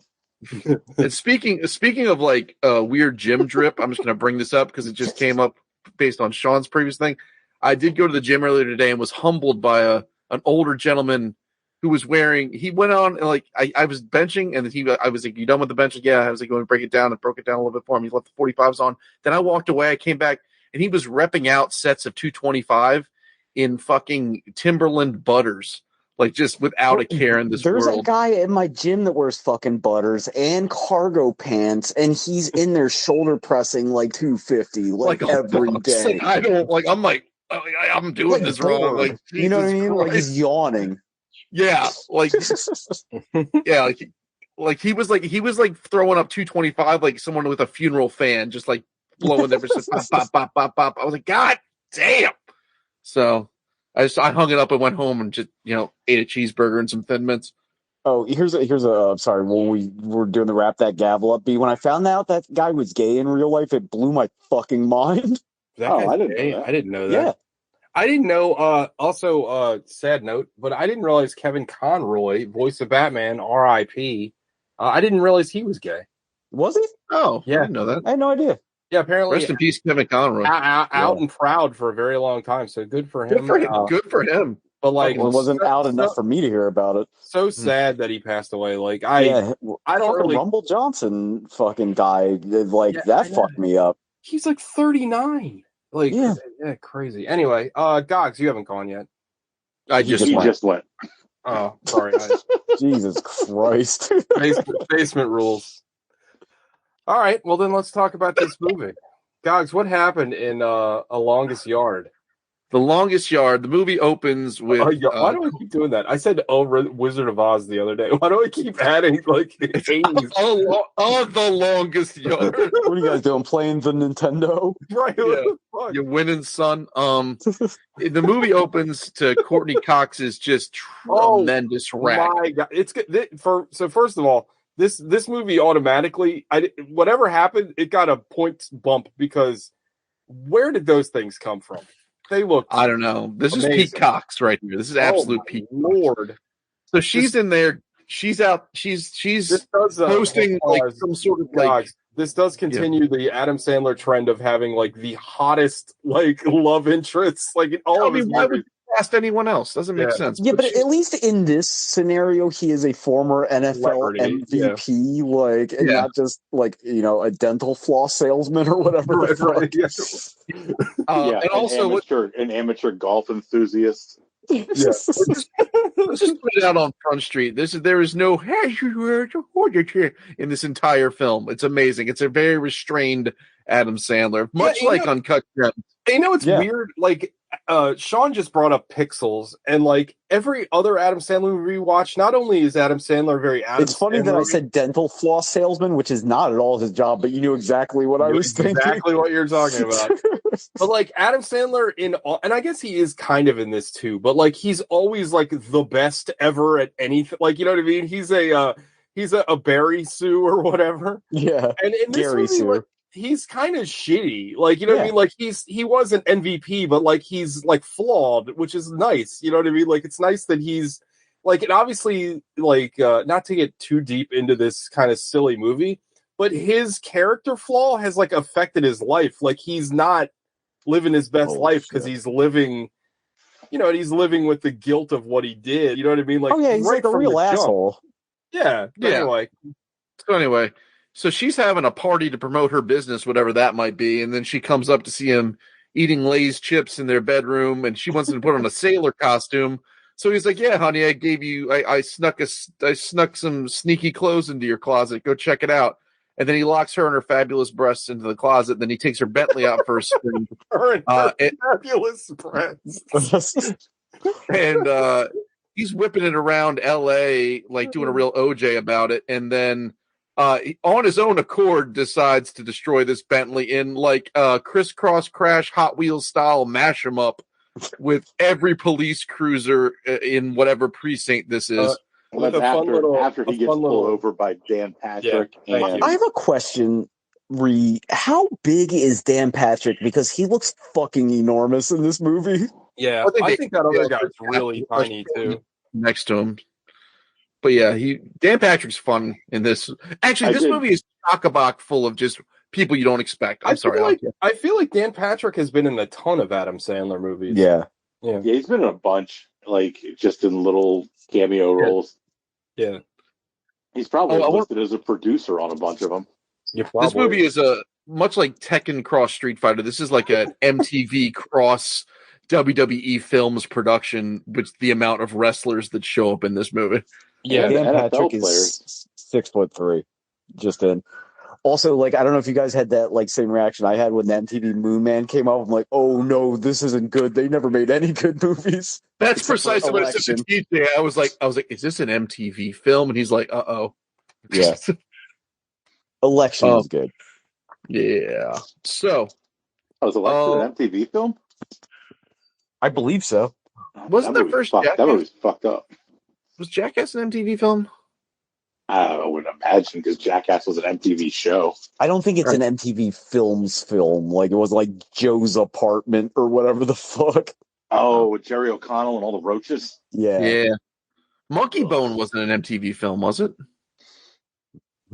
And speaking of like weird gym drip, I'm just going to bring this up because it just came up based on Sean's previous thing. I did go to the gym earlier today and was humbled by an older gentleman who was wearing. He went on and like I was benching and I was like, "You done with the bench?" Yeah, I was like, going to break it down and broke it down a little bit for him. He left the 45s on. Then I walked away. I came back and he was repping out sets of 225 in fucking Timberland butters. Like just without a care in this world. There's a guy in my gym that wears fucking butters and cargo pants, and he's in there shoulder pressing like 250 like every day. Like, I don't like. I'm doing like this wrong. Like you know what I mean? Like he's yawning. Yeah, like yeah, like he was like throwing up 225 like someone with a funeral fan, just like blowing their pop, pop, pop, pop. I was like, God damn. So. I hung it up and went home and just, ate a cheeseburger and some Thin Mints. Oh, here's a sorry, when we were doing the wrap that gavel up, B, when I found out that guy was gay in real life, it blew my fucking mind. I didn't know that. Yeah. I didn't know, also, sad note, but I didn't realize Kevin Conroy, voice of Batman, R.I.P., I didn't realize he was gay. Was he? Oh, yeah. I didn't know that. I had no idea. Yeah, apparently. Rest in peace, Kevin Conroy. Out and proud for a very long time, so good for him. Good for him. But like, it wasn't out enough for me to hear about it. So sad that he passed away. Like, I don't really. Rumble Johnson fucking died. Like that fucked me up. He's like 39. Like, yeah, crazy. Anyway, Gogs, you haven't gone yet. He just went. Oh, sorry. Jesus Christ. Basement rules. All right, well then let's talk about this movie. Gogs, what happened in A Longest Yard? The Longest Yard. The movie opens with. Why do I keep doing that? I said Wizard of Oz the other day. Why do I keep adding like 80s? The Longest Yard. What are you guys doing? Playing the Nintendo? Right. Yeah. You're winning, son. The movie opens to Courtney Cox's just tremendous rap. My God, it's good. So first of all. This movie automatically, whatever happened, it got a points bump because where did those things come from? They look. I don't know. This is Pete Cox right here. This is absolute Pete. Lord. So she's in there. She's out. She's posting like some sort of like. This does continue the Adam Sandler trend of having like the hottest like love interests. Like all of his movies. cast anyone else. Doesn't make sense. Yeah, but at least in this scenario, he is a former NFL Celebrity, MVP, and not just a dental floss salesman or whatever. And also an amateur golf enthusiast. Let's just put it out on Front Street. There is no in this entire film. It's amazing. It's a very restrained Adam Sandler, much like Uncut Gems. It's weird. Like Sean just brought up Pixels, and like every other Adam Sandler movie we watch, not only is Adam Sandler very Adam. It's funny that I said dental floss salesman, which is not at all his job, but you knew exactly what I was thinking. Exactly what you're talking about. But like Adam Sandler and I guess he is kind of in this too, but like he's always like the best ever at anything. Like, you know what I mean? He's a Barry Sue or whatever. Yeah. And in this Gary movie, Sue. like, he's kind of shitty. Like, you know what I mean? Like he was an MVP, but like he's like flawed, which is nice. You know what I mean? Like it's nice that he's like, and obviously like not to get too deep into this kind of silly movie, but his character flaw has like affected his life. Like he's not living his best life because he's living, he's living with the guilt of what he did. You know what I mean? Like, he's like a real asshole. Yeah. Anyway, so she's having a party to promote her business, whatever that might be, and then she comes up to see him eating Lay's chips in their bedroom, and she wants him to put on a sailor costume. So he's like, "Yeah, honey, I snuck some sneaky clothes into your closet. Go check it out." And then he locks her and her fabulous breasts into the closet. And then he takes her Bentley out for a spin. Fabulous breasts. And he's whipping it around L.A., like doing a real OJ about it. And then on his own accord decides to destroy this Bentley in like crisscross crash Hot Wheels style mash 'em up with every police cruiser in whatever precinct this is. Well, that's after he gets pulled over by Dan Patrick. I have a question, Ree. How big is Dan Patrick? Because he looks fucking enormous in this movie. Yeah, I think that other guy's really tiny too. Next to him. But yeah, Dan Patrick's fun in this. Actually, this movie is chock-a-block full of just people you don't expect. I feel like Dan Patrick has been in a ton of Adam Sandler movies. Yeah, he's been in a bunch, like just in little cameo roles. Yeah, he's probably listed as a producer on a bunch of them. This movie is much like Tekken Cross Street Fighter. This is like an MTV cross WWE Films production, with the amount of wrestlers that show up in this movie. Yeah, Dan Patrick is 6'3", just in. Also, like, I don't know if you guys had that like same reaction I had when the MTV Moon Man came out. I'm like, oh no, this isn't good. They never made any good movies. That's precisely what it said to TJ. I was like, is this an MTV film? And he's like, uh-oh. Yeah. Election is good. Yeah. So. Was Election an MTV film? I believe so. Wasn't the first Jackass? That movie's fucked up. Was Jackass an MTV film? I would imagine, because Jackass was an MTV show. I don't think it's an MTV Films film. Like, it was like Joe's Apartment or whatever the fuck. Oh, with Jerry O'Connell and all the roaches? Yeah. Monkey Bone wasn't an MTV film, was it?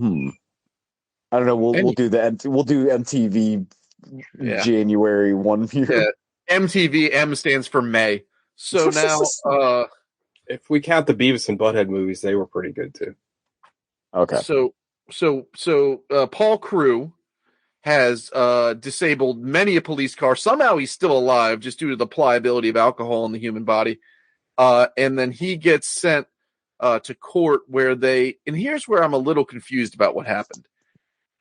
I don't know. We'll do MTV January 1 year. Yeah. MTV, M stands for May. So now, if we count the Beavis and Butthead movies, they were pretty good too. Okay. So Paul Crewe has disabled many a police car. Somehow he's still alive just due to the pliability of alcohol in the human body. And then he gets sent to court and here's where I'm a little confused about what happened.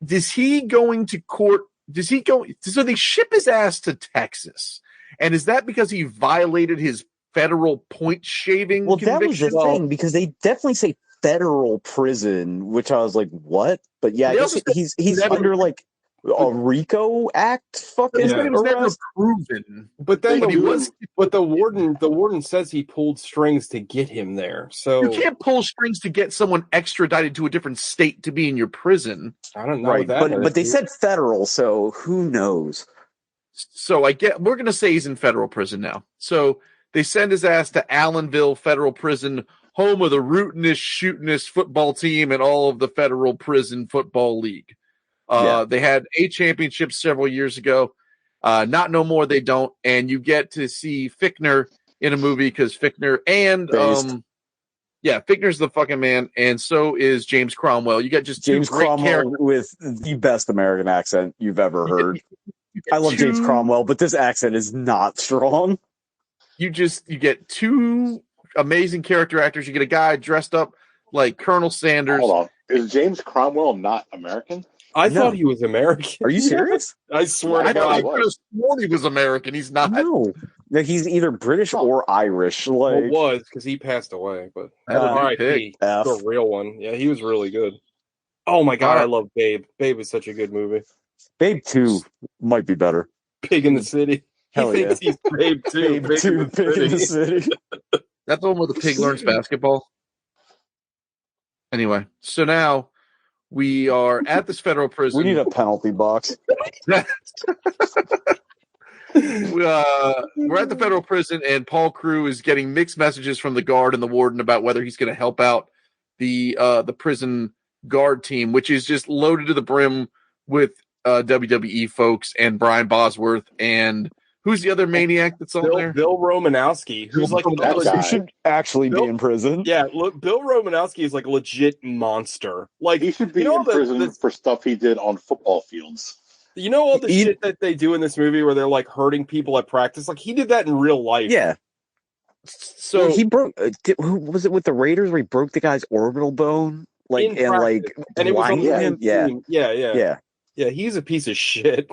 Is he going to court? So they ship his ass to Texas. And is that because he violated his federal point shaving conviction? That was the thing, because they definitely say federal prison, which I was like, what? But yeah, I guess he's under like a RICO Act fucking. It was never proven. But then the warden says he pulled strings to get him there. So you can't pull strings to get someone extradited to a different state to be in your prison. I don't know. Right, but they said federal, so who knows? So we're going to say he's in federal prison now. So they send his ass to Allenville Federal Prison, home of the rootinest, shootinest football team and all of the Federal Prison Football League. They had 8 championships several years ago. Not no more, they don't. And you get to see Fichtner in a movie because Fichtner and Fichtner's the fucking man, and so is James Cromwell. You got just James two great Cromwell characters with the best American accent you've ever heard. I love James Cromwell, but this accent is not strong. You get two amazing character actors. You get a guy dressed up like Colonel Sanders. Hold on. Is James Cromwell not American? I thought he was American. Are you serious? I swear to God. I could have sworn he was American. He's not. No. He's either British or Irish. Well, was because he passed away, but R.I.P. The real one. Yeah, he was really good. Oh my God, I love Babe. Babe is such a good movie. Babe 2 might be better. Pig in the City. Hell he thinks he's Babe 2. Babe 2, Pig in the City. That's the one where the pig learns basketball. Anyway, so now we are at this federal prison. We need a penalty box. We're at the federal prison, and Paul Crewe is getting mixed messages from the guard and the warden about whether he's going to help out the prison guard team, which is just loaded to the brim with WWE folks and Brian Bosworth and who's the other maniac that's on there? Bill Romanowski, who's like who should actually be in prison. Yeah, look, Bill Romanowski is like a legit monster. Like he should be in prison for stuff he did on football fields. You know all the shit that they do in this movie where they're like hurting people at practice? Like he did that in real life. Yeah. So he broke. Who was it with the Raiders where he broke the guy's orbital bone? Like and it was on him. Yeah, he's a piece of shit.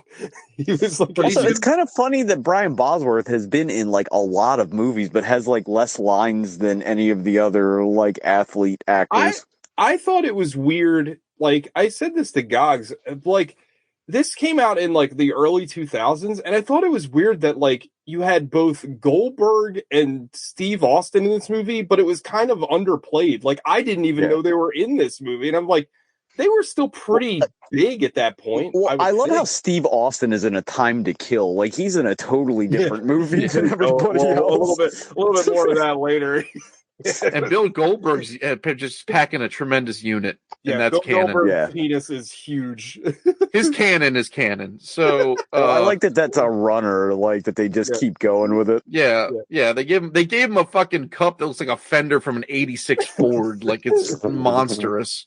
He was like, also, it's kind of funny that Brian Bosworth has been in like a lot of movies, but has like less lines than any of the other like athlete actors. I thought it was weird. Like I said this to Gogs, like this came out in like the early 2000s, and I thought it was weird that like you had both Goldberg and Steve Austin in this movie, but it was kind of underplayed. Like I didn't even know they were in this movie, and I'm like, they were still pretty big at that point. Well, I love how Steve Austin is in A Time to Kill. Like he's in a totally different movie than everybody else. A little bit more of that later. And Bill Goldberg's just packing a tremendous unit, and that's Bill canon. Goldberg's penis is huge. His canon is canon. So I like that. That's a runner. Like that they just keep going with it. Yeah. They gave him a fucking cup that looks like a fender from an '86 Ford. Like it's monstrous.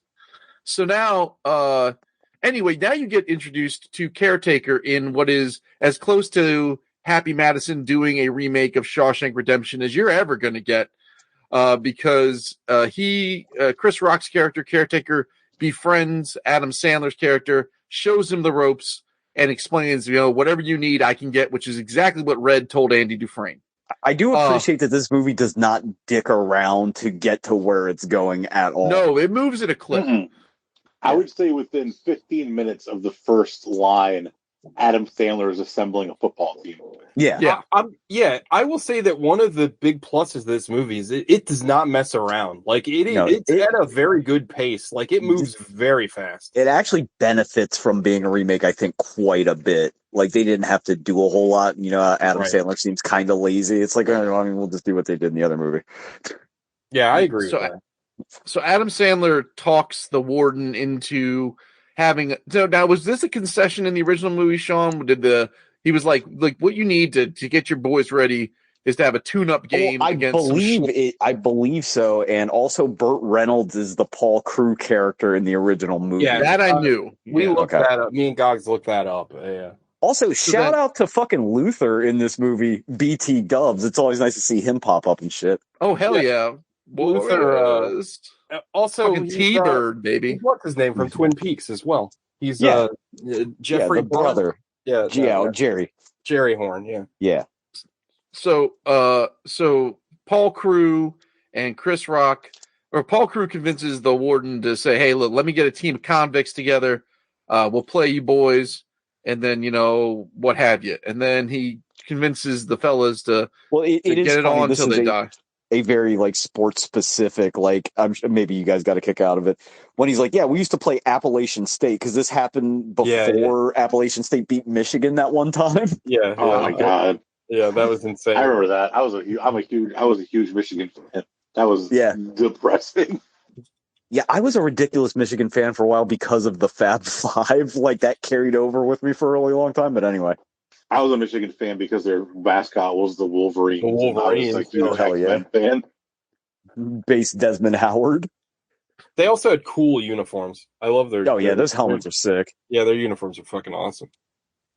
So now, anyway, now you get introduced to Caretaker in what is as close to Happy Madison doing a remake of Shawshank Redemption as you're ever going to get. Because Chris Rock's character, Caretaker, befriends Adam Sandler's character, shows him the ropes, and explains, whatever you need, I can get, which is exactly what Red told Andy Dufresne. I do appreciate that this movie does not dick around to get to where it's going at all. No, it moves at a clip. Mm-mm. I would say within 15 minutes of the first line, Adam Sandler is assembling a football team. Yeah. I will say that one of the big pluses of this movie is it does not mess around. Like it's at a very good pace. Like it moves very fast. It actually benefits from being a remake, I think, quite a bit. Like they didn't have to do a whole lot. Adam Sandler seems kind of lazy. It's like, we'll just do what they did in the other movie. Yeah, I agree with that. So Adam Sandler talks the warden into having. So now, was this a concession in the original movie, Sean? He was like what you need to get your boys ready is to have a tune-up game. I believe so. And also, Burt Reynolds is the Paul Crewe character in the original movie. Yeah, that I knew. We looked that up. Me and Gogs looked that up. Yeah. Also, shout out to fucking Luther in this movie, BT Dubs. It's always nice to see him pop up and shit. Oh hell yeah. Luther. Also, T-Bird, baby. What's his name from Twin Peaks as well? He's Jeffrey the brother. Yeah, Jerry Horn. Yeah. So Paul Crewe and Chris Rock, or Paul Crewe convinces the warden to say, "Hey, look, let me get a team of convicts together. We'll play you boys, and then what have you." And then he convinces the fellas to get it on until they die. A very sports specific, I'm sure maybe you guys got a kick out of it when he's like, yeah, we used to play Appalachian State because this happened before Appalachian State beat Michigan that one time. Yeah. Oh my God. Yeah, that was insane. I remember that. I was a huge Michigan fan. That was depressing. Yeah, I was a ridiculous Michigan fan for a while because of the Fab Five. That carried over with me for a really long time. But anyway. I was a Michigan fan because their mascot was the Wolverines. The Wolverines. I was a huge hell yeah. X-Men fan. Base Desmond Howard. They also had cool uniforms. I love their. Oh yeah, those helmets are sick. Yeah, their uniforms are fucking awesome.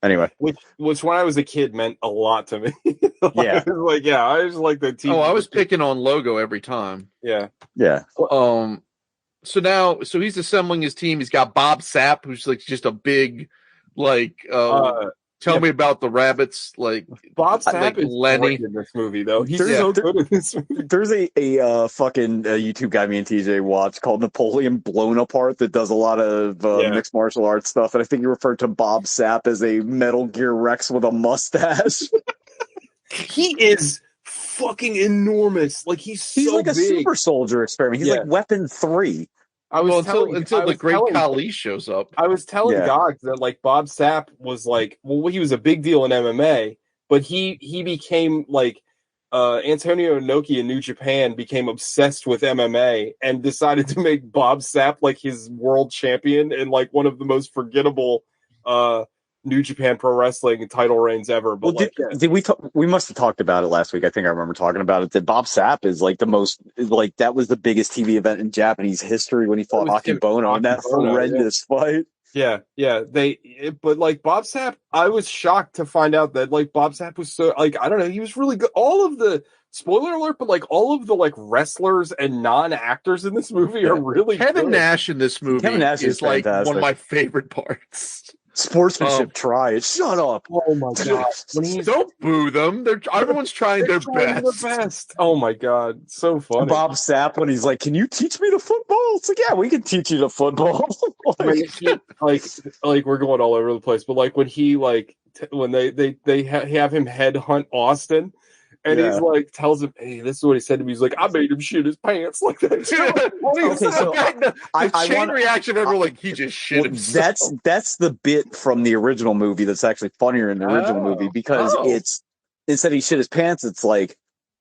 Anyway, which when I was a kid meant a lot to me. Yeah, I just like the TV. Oh, I was picking on Logo every time. Yeah. So now, he's assembling his team. He's got Bob Sapp, who's like just a big, tell me about the rabbits. Like Bob Sapp is Lenny great in this movie, though. He's so good in this movie. There's a fucking YouTube guy me and TJ watch called Napoleon Blown Apart that does a lot of mixed martial arts stuff, and I think he referred to Bob Sapp as a Metal Gear Rex with a mustache. He is fucking enormous. Like he's so like big. A super soldier experiment. He's like Weapon 3. Until the great Khali shows up. I was telling Gogs that like Bob Sapp was like, well, he was a big deal in MMA, but he became like Antonio Inoki in New Japan became obsessed with MMA and decided to make Bob Sapp like his world champion and like one of the most forgettable New Japan Pro Wrestling title reigns ever. But did we talk? We must have talked about it last week. I think I remember talking about it. That Bob Sapp is like the most, like that was the biggest TV event in Japanese history when he fought Akebono in that horrendous fight. Yeah. But like Bob Sapp, I was shocked to find out that like Bob Sapp was so like I don't know, he was really good. All of the spoiler alert, but like all of the like wrestlers and non-actors in this movie are really Kevin good. Nash in this movie is like fantastic. One of my favorite parts. Sportsmanship, try it. Shut up. Oh my god. Don't boo them. Everyone's trying their best. Oh my god. So funny. Bob Sapp when he's like, can you teach me the football? It's like, yeah, we can teach you the football. like we're going all over the place, but like when he like when they have him headhunt Austin. And he's like, tells him, "Hey, this is what he said to me." He's like, "I made him shit his pants." Like that. The chain reaction. Everyone like he just shit himself. That's the bit from the original movie that's actually funnier in the original movie because it's instead he shit his pants. It's like,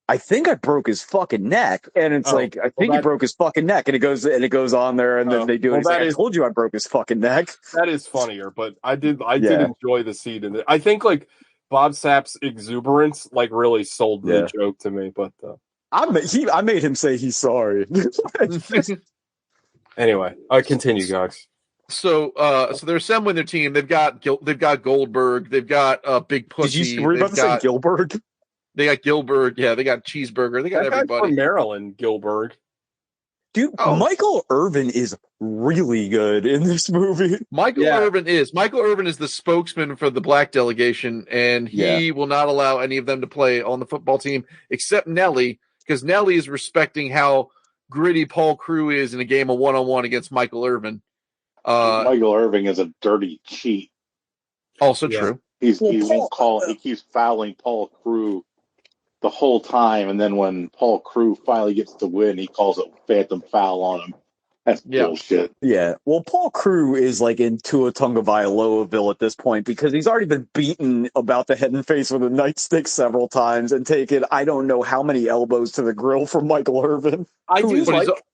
I think I broke his fucking neck, and it's like I think he broke his fucking neck, and it goes on there, and then they do it. I told you I broke his fucking neck. That is funnier, but I did enjoy the scene in it. I think like Bob Sapp's exuberance like really sold the joke to me, but I made him say he's sorry. Anyway, continue, guys. So they're assembling their team. They've got Goldberg. They've got Big Pussy. Did you were you about to say Gilbert? They got Gilbert. Yeah, they got Cheeseburger. They got that everybody. From Maryland, Gilbert. Dude, Michael Irvin is really good in this movie. Michael Irvin is the spokesman for the black delegation, and he will not allow any of them to play on the football team except Nelly, because Nelly is respecting how gritty Paul Crewe is in a game of one-on-one against Michael Irvin. Michael Irvin is a dirty cheat. Also true. He keeps fouling Paul Crewe the whole time, and then when Paul Crewe finally gets the win, he calls it phantom foul on him. That's bullshit. Yeah. Well, Paul Crewe is like in Tua Tagovailoaville at this point because he's already been beaten about the head and face with a nightstick several times and taken I don't know how many elbows to the grill from Michael Irvin. He's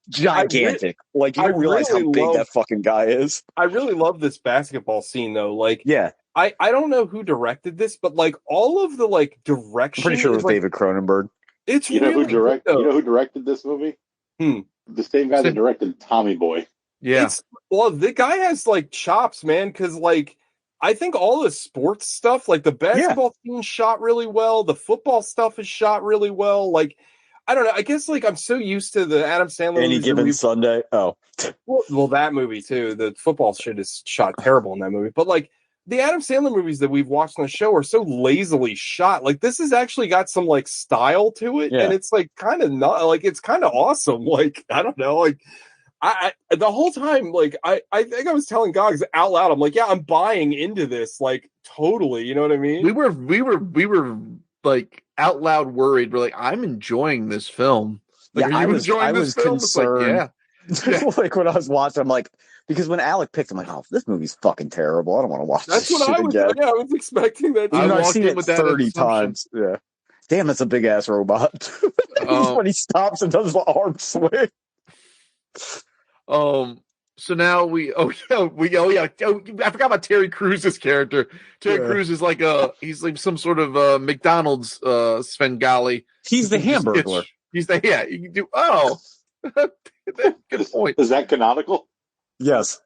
gigantic. You don't realize how big that fucking guy is. I really love this basketball scene though. Like, I don't know who directed this, but like all of the like direction. I'm pretty sure it was David Cronenberg. It's you know who directed this movie? The same guy that directed Tommy Boy. Yeah. The guy has like chops, man, because like I think all the sports stuff, like the basketball team shot really well, the football stuff is shot really well. Like, I don't know. I guess like I'm so used to the Adam Sandler. Any Given Sunday. Oh. Well, that movie too. The football shit is shot terrible in that movie. But like the Adam Sandler movies that we've watched on the show are so lazily shot. Like this has actually got some like style to it, and it's like kind of not like it's kind of awesome. Like I don't know, like I the whole time, like I think I was telling Gogs out loud, I'm like, yeah, I'm buying into this, like totally. You know what I mean? We were like out loud worried. We're like, I'm enjoying this film. Like, I was concerned. Like when I was watching, I'm like. Because when Alec picked, I'm like, oh, this movie's fucking terrible. I don't want to watch this shit again. Yeah, I was expecting that. I've seen it 30 times. Yeah. Damn, that's a big-ass robot. When he stops and does the arm swing. So now I forgot about Terry Crews's character. Terry Crews is he's like some sort of McDonald's Svengali. He's the Hamburglar. You can do. Oh, good point. Is that canonical? Yes.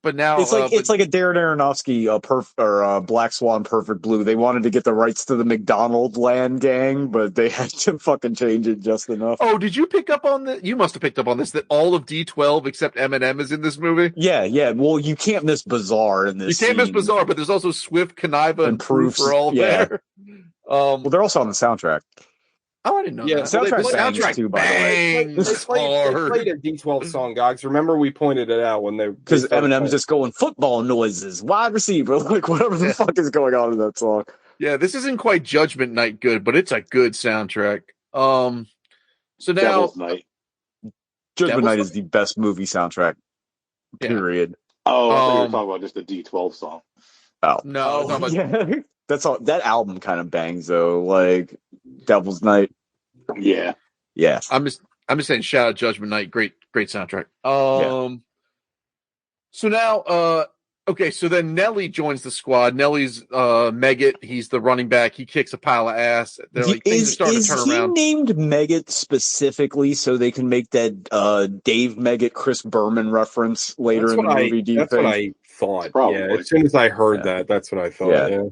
But now it's like a Darren Aronofsky Black Swan Perfect Blue. They wanted to get the rights to the McDonald Land gang, but they had to fucking change it just enough. Oh, did you pick up on this? You must have picked up on this, that all of D12 except Eminem is in this movie? Yeah. Well, you can't miss Bizarre in this. You can't miss Bizarre, but there's also Swift, Conniva, and Proof are all there. Well, they're also on the soundtrack. Oh, I didn't know that. Soundtrack too, by the way. They played a D12 song, Gogs. Remember we pointed it out when because Eminem's just going football noises, wide receiver, like whatever the fuck is going on in that song. Yeah, this isn't quite Judgment Night good, but it's a good soundtrack. So now Devil's Night. Judgment Night is the best movie soundtrack. Period. Oh, I thought you were talking about just a D12 song. Oh no, yeah. That's all. That album kind of bangs though, like Devil's Night. Yeah. I'm just saying, shout out Judgment Night, great soundtrack. So now, okay, so then Nelly joins the squad. Nelly's Megget. He's the running back. He kicks a pile of ass. They're like, things are starting to turn around. Is he named Megget specifically so they can make that Dave Megget, Chris Berman reference later in the movie? That's what I thought. Probably. Yeah, as soon as I heard that, that's what I thought. Yeah.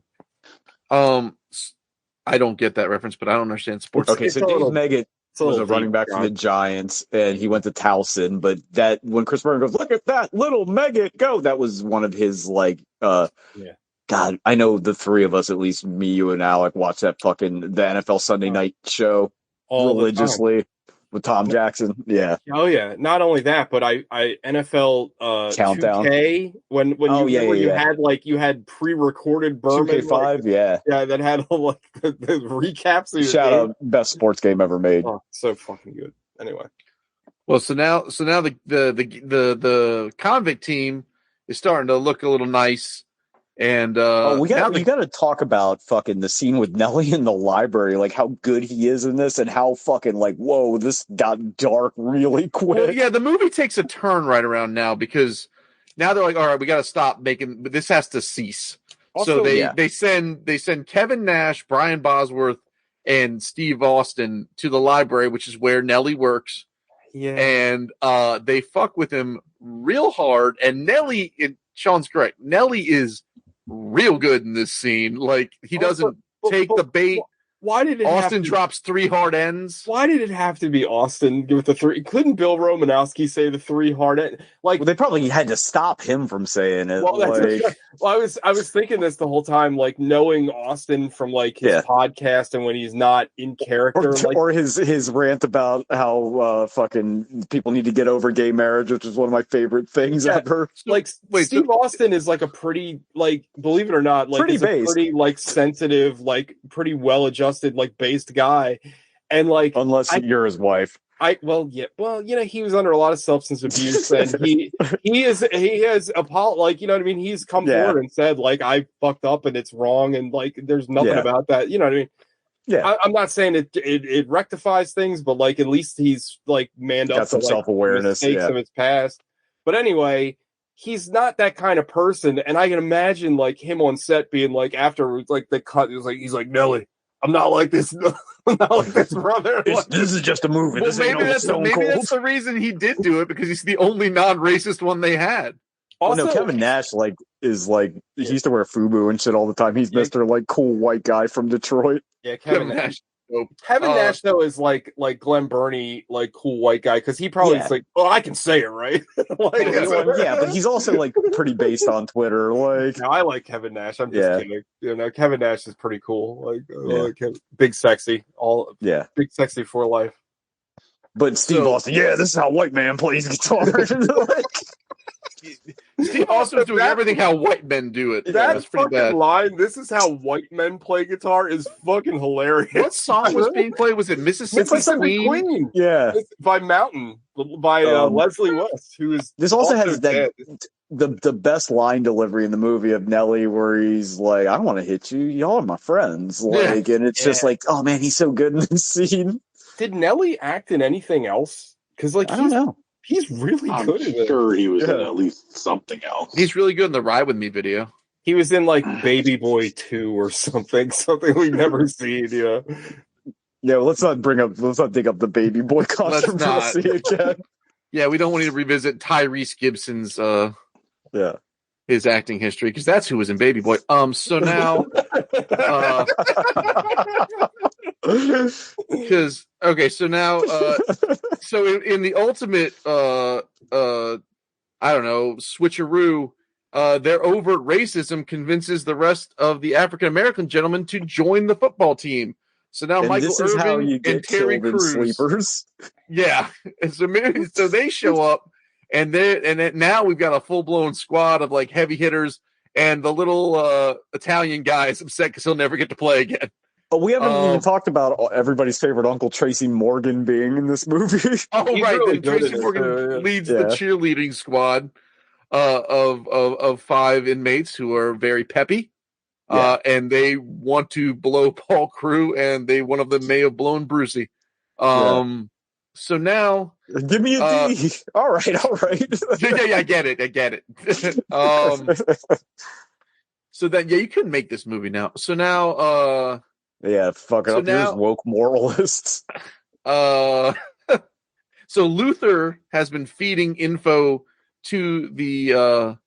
I don't get that reference, but I don't understand sports. Okay, so Dave Megget was a running back for the Giants, and he went to Towson. But that when Chris Berman goes, look at that little Megget go, that was one of his God, I know the three of us, at least me, you, and Alec, watch the NFL Sunday night show religiously with Tom Jackson. Yeah. Oh yeah. Not only that, but I NFL Countdown 2K when you had pre-recorded Berman 2K5, that had all the recaps of shout out best sports game ever made. Oh, so fucking good. Anyway. Well, so now the convict team is starting to look a little nice. And we got to talk about fucking the scene with Nelly in the library, like how good he is in this, and how fucking whoa, this got dark really quick. Well, yeah, the movie takes a turn right around now because now they're like, all right, we got to stop making. But this has to cease. Also, so they send Kevin Nash, Brian Bosworth, and Steve Austin to the library, which is where Nelly works. Yeah, and they fuck with him real hard. And Nelly, Sean's correct. Nelly is real good in this scene. Like he doesn't take the bait. Why did Austin drops 3 hard ends? Why did it have to be Austin with the 3? Couldn't Bill Romanowski say the 3 hard ends? They probably had to stop him from saying it. I was thinking this the whole time, knowing Austin from his podcast and when he's not in character, or his rant about how fucking people need to get over gay marriage, which is one of my favorite things ever. Steve Austin is a pretty believe it or not, pretty based, pretty sensitive, pretty well adjusted, based guy, and unless you're his wife. He was under a lot of substance abuse, and he has he's come forward and said I fucked up and it's wrong, and there's nothing about that, you know what I mean? Yeah, I'm not saying it rectifies things, but at least he's manned up, got some self-awareness, mistakes of his past. But anyway, he's not that kind of person, and I can imagine him on set being afterwards, the cut is he's Nelly, I'm not like this. I'm not like this, brother. This is just a movie. Well, maybe that's the reason he did do it, because he's the only non-racist one they had. Also, Kevin Nash is he used to wear FUBU and shit all the time. He's Mr. Cool white guy from Detroit. Yeah, Kevin Nash. Kevin Nash though is like Glenn Burney, cool white guy, because he probably is I can say it, right? But he's also pretty based on Twitter. No, I like Kevin Nash. I'm just kidding. Kevin Nash is pretty cool. Big sexy, big sexy for life. But Steve Austin, this is how white man plays guitar. Steve Austin's doing everything how white men do it. That's pretty bad. Line, this is how white men play guitar, is fucking hilarious. What song was being played? Was it Mississippi Queen? Yeah. By Mountain, by Leslie West, who is... This also has the best line delivery in the movie of Nelly, where he's I don't want to hit you. Y'all are my friends. And it's just oh man, he's so good in this scene. Did Nelly act in anything else? Because I don't know. He's really I'm good. sure he was in at least something else. He's really good in the Ride With Me video. He was in like Baby Boy 2 or something we've never seen. Yeah. Yeah, let's not dig up the Baby Boy controversy again. Yeah, we don't want to revisit Tyrese Gibson's his acting history, because that's who was in Baby Boy. So now because so now so in the ultimate I don't know, switcheroo, their overt racism convinces the rest of the African American gentlemen to join the football team. So now Michael Irvin and Terry Crews, sleepers. yeah, and so they show up, and now we've got a full blown squad of like heavy hitters, and the little Italian guy is upset because he'll never get to play again. Oh, we haven't even talked about everybody's favorite Uncle Tracy Morgan being in this movie. Oh, He's right, really Tracy Morgan leads the cheerleading squad of 5 inmates who are very peppy. And they want to blow Paul Crew, and one of them may have blown Brucey. So now, give me a D. All right. yeah, I get it. So then, you couldn't make this movie now. So now, fuck it up. Here's woke moralists. So Luther has been feeding info to the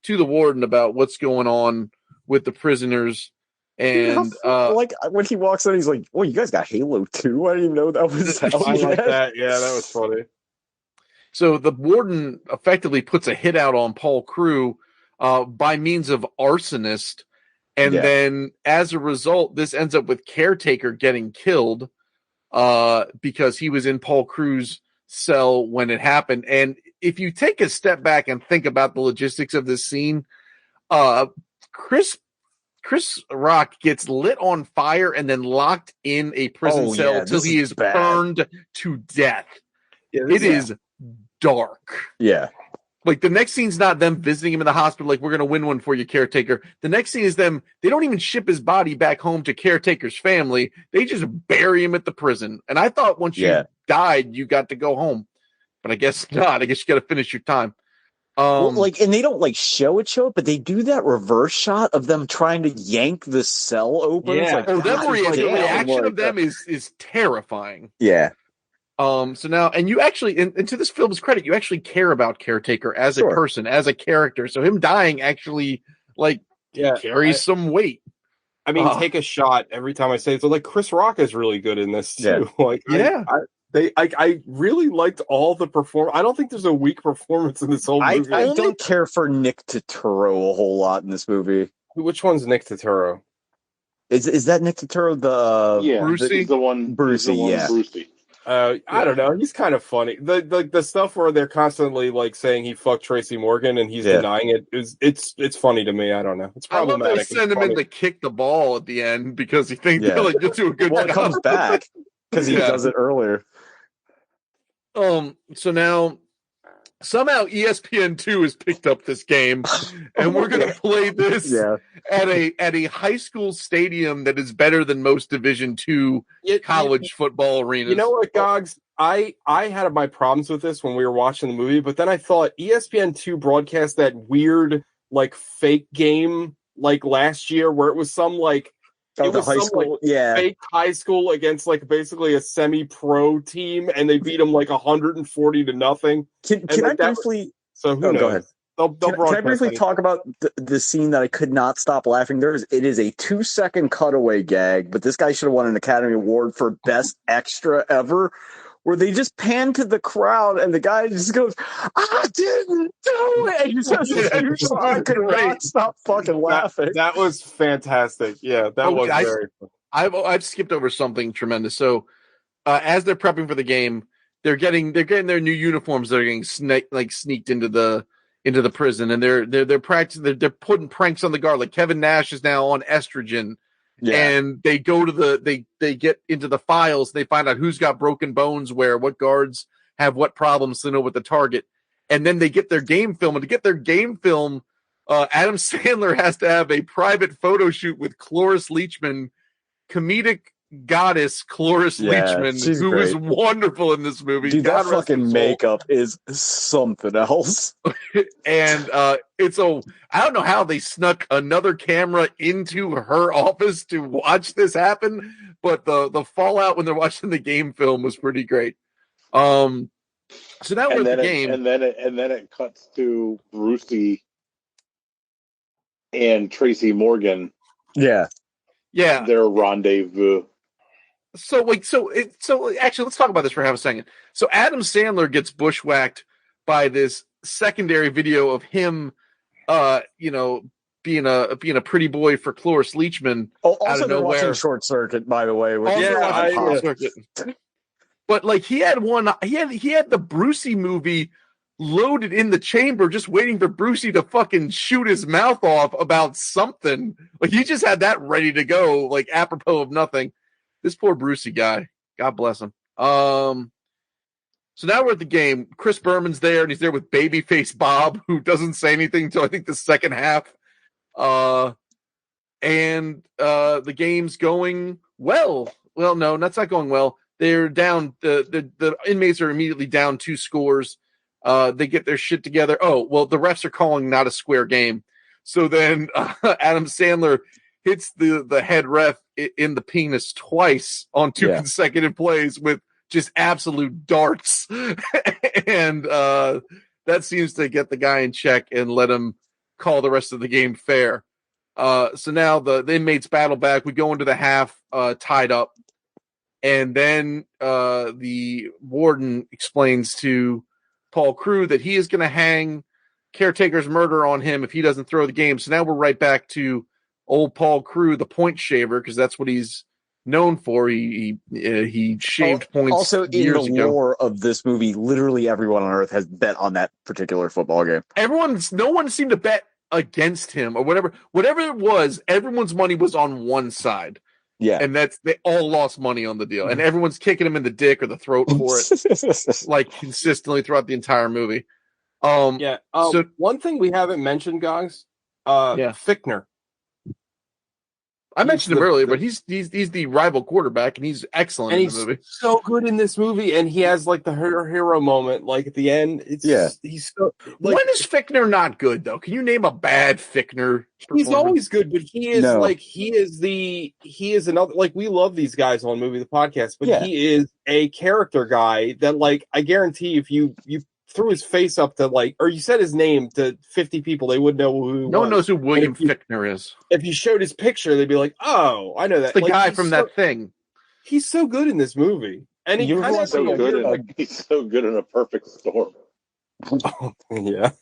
warden about what's going on with the prisoners, and like when he walks in, he's like, "Oh, you guys got Halo 2? I didn't even know that was out I like yet." that. Yeah, that was funny. So the warden effectively puts a hit out on Paul Crew by means of arsonist, and then as a result, this ends up with Caretaker getting killed because he was in Paul Crew's cell when it happened. And if you take a step back and think about the logistics of this scene, Chris Rock gets lit on fire and then locked in a prison cell until he is burned to death. It is dark. Yeah. Like, the next scene's not them visiting him in the hospital, like, we're going to win one for you, Caretaker. The next scene is them, they don't even ship his body back home to Caretaker's family. They just bury him at the prison. And I thought once you died, you got to go home. But I guess not. I guess you got to finish your time. And they don't show it, but they do that reverse shot of them trying to yank the cell open. Yeah. It's the reaction of them is terrifying. Yeah. So now, and you actually, and to this film's credit, you actually care about Caretaker as a person, as a character. So him dying actually, carries some weight. I mean, take a shot every time I say it. So, Chris Rock is really good in this too. I really liked all the performance. I don't think there's a weak performance in this whole movie. I don't care for Nick Turturro a whole lot in this movie. Which one's Nick Turturro? Is that Nick Turturro? Brucey? The one. Brucey, Brucey. I don't know. He's kind of funny. The stuff where they're constantly saying he fucked Tracy Morgan and he's denying it it's funny to me. I don't know. It's problematic. I love they send him in to kick the ball at the end because he thinks they'll just do a good job. It comes back because he does it earlier. So now somehow ESPN2 has picked up this game, and we're going to play this at a high school stadium that is better than most Division II college football arenas. You know what, Gogs? I had my problems with this when we were watching the movie, but then I thought ESPN2 broadcast that weird fake game last year where it was some it was high school, fake high school against basically a semi-pro team, and they beat them 140-0. Can I briefly? So who knows? Go ahead. Can I briefly talk about the scene that I could not stop laughing? It is a 2-second cutaway gag, but this guy should have won an Academy Award for best extra ever. Where they just pan to the crowd and the guy just goes, "I didn't do it." And he says, I could not stop fucking laughing. That was fantastic. Yeah, that was very fun. I've skipped over something tremendous. So as they're prepping for the game, they're getting their new uniforms. They're getting sneaked into the prison, and they're practicing. They're putting pranks on the guard. Like Kevin Nash is now on estrogen. Yeah. And they go to they get into the files. They find out who's got broken bones where, what guards have what problems to know what the target. And then they get their game film. And to get their game film, Adam Sandler has to have a private photo shoot with Cloris Leachman, comedic goddess Cloris Leachman, who is wonderful in this movie. Dude, God that fucking makeup is something else. And I don't know how they snuck another camera into her office to watch this happen, but the fallout when they're watching the game film was pretty great. So now we're at the game, and then it cuts to Brucey and Tracy Morgan. Yeah. Their rendezvous. So actually, let's talk about this for half a second. So Adam Sandler gets bushwhacked by this secondary video of him, being a pretty boy for Cloris Leachman. Oh, also they're watching Short Circuit, by the way. Short Circuit. But like he had the Brucey movie loaded in the chamber, just waiting for Brucey to fucking shoot his mouth off about something. Like he just had that ready to go, like apropos of nothing. This poor Brucey guy, God bless him. So now we're at the game. Chris Berman's there, and he's there with Babyface Bob, who doesn't say anything until I think the second half. And the game's going well. Well, no, that's not going well. They're down. The inmates are immediately down 2 scores. They get their shit together. Oh, well, the refs are calling not a square game. So then Adam Sandler hits the head ref in the penis twice on 2 consecutive plays with just absolute darts. And that seems to get the guy in check and let him call the rest of the game fair. So now the inmates battle back. We go into the half tied up. And then the warden explains to Paul Crewe that he is going to hang Caretaker's murder on him if he doesn't throw the game. So now we're right back to old Paul Crewe, the point shaver, because that's what he's known for. He shaved points. Also, in the lore of this movie, literally everyone on Earth has bet on that particular football game. No one seemed to bet against him or whatever it was. Everyone's money was on one side. Yeah. And they all lost money on the deal. And everyone's kicking him in the dick or the throat for it, like consistently throughout the entire movie. So one thing we haven't mentioned, guys, Fichtner. I mentioned him earlier, but he's the rival quarterback, and he's excellent in the movie. So good in this movie, and he has like the hero moment, like at the end. He's so. Like, when is Fichtner not good though? Can you name a bad Fichtner? He's always good, but he is he is another, like, we love these guys on Movie the Podcast, but he is a character guy that, like, I guarantee if you threw his face up to, like, or you said his name to 50 people, they wouldn't know who he was. No one knows who William Fichtner is. If you showed his picture, they'd be like, "Oh, I know that." It's the guy from that thing. He's so good in this movie, and he's so good in A Perfect Storm. Oh, yeah.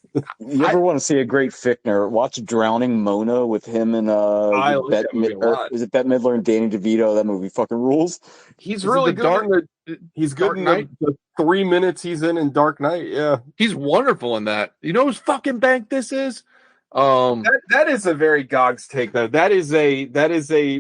You ever want to see a great Fichtner? Watch Drowning Mona with him and Bette Midler and Danny DeVito. That movie fucking rules. He's really good. He's good in the 3 minutes he's in Dark Knight. Yeah, he's wonderful in that. You know whose fucking bank this is? That is a very Gogs take, though. That is a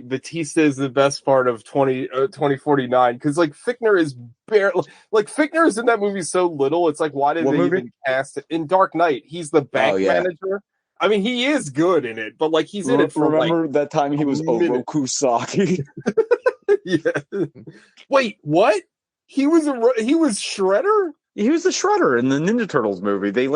Batista is the best part of 2049, because like Fichtner is barely, like, Fichtner is in that movie so little. It's like, why did they even cast it in Dark Knight? He's the bank manager. I mean, he is good in it, but like he's in it for remember that time he was Oroku Saki. Yeah. Wait, what? He was Shredder? He was the Shredder in the Ninja Turtles movie. They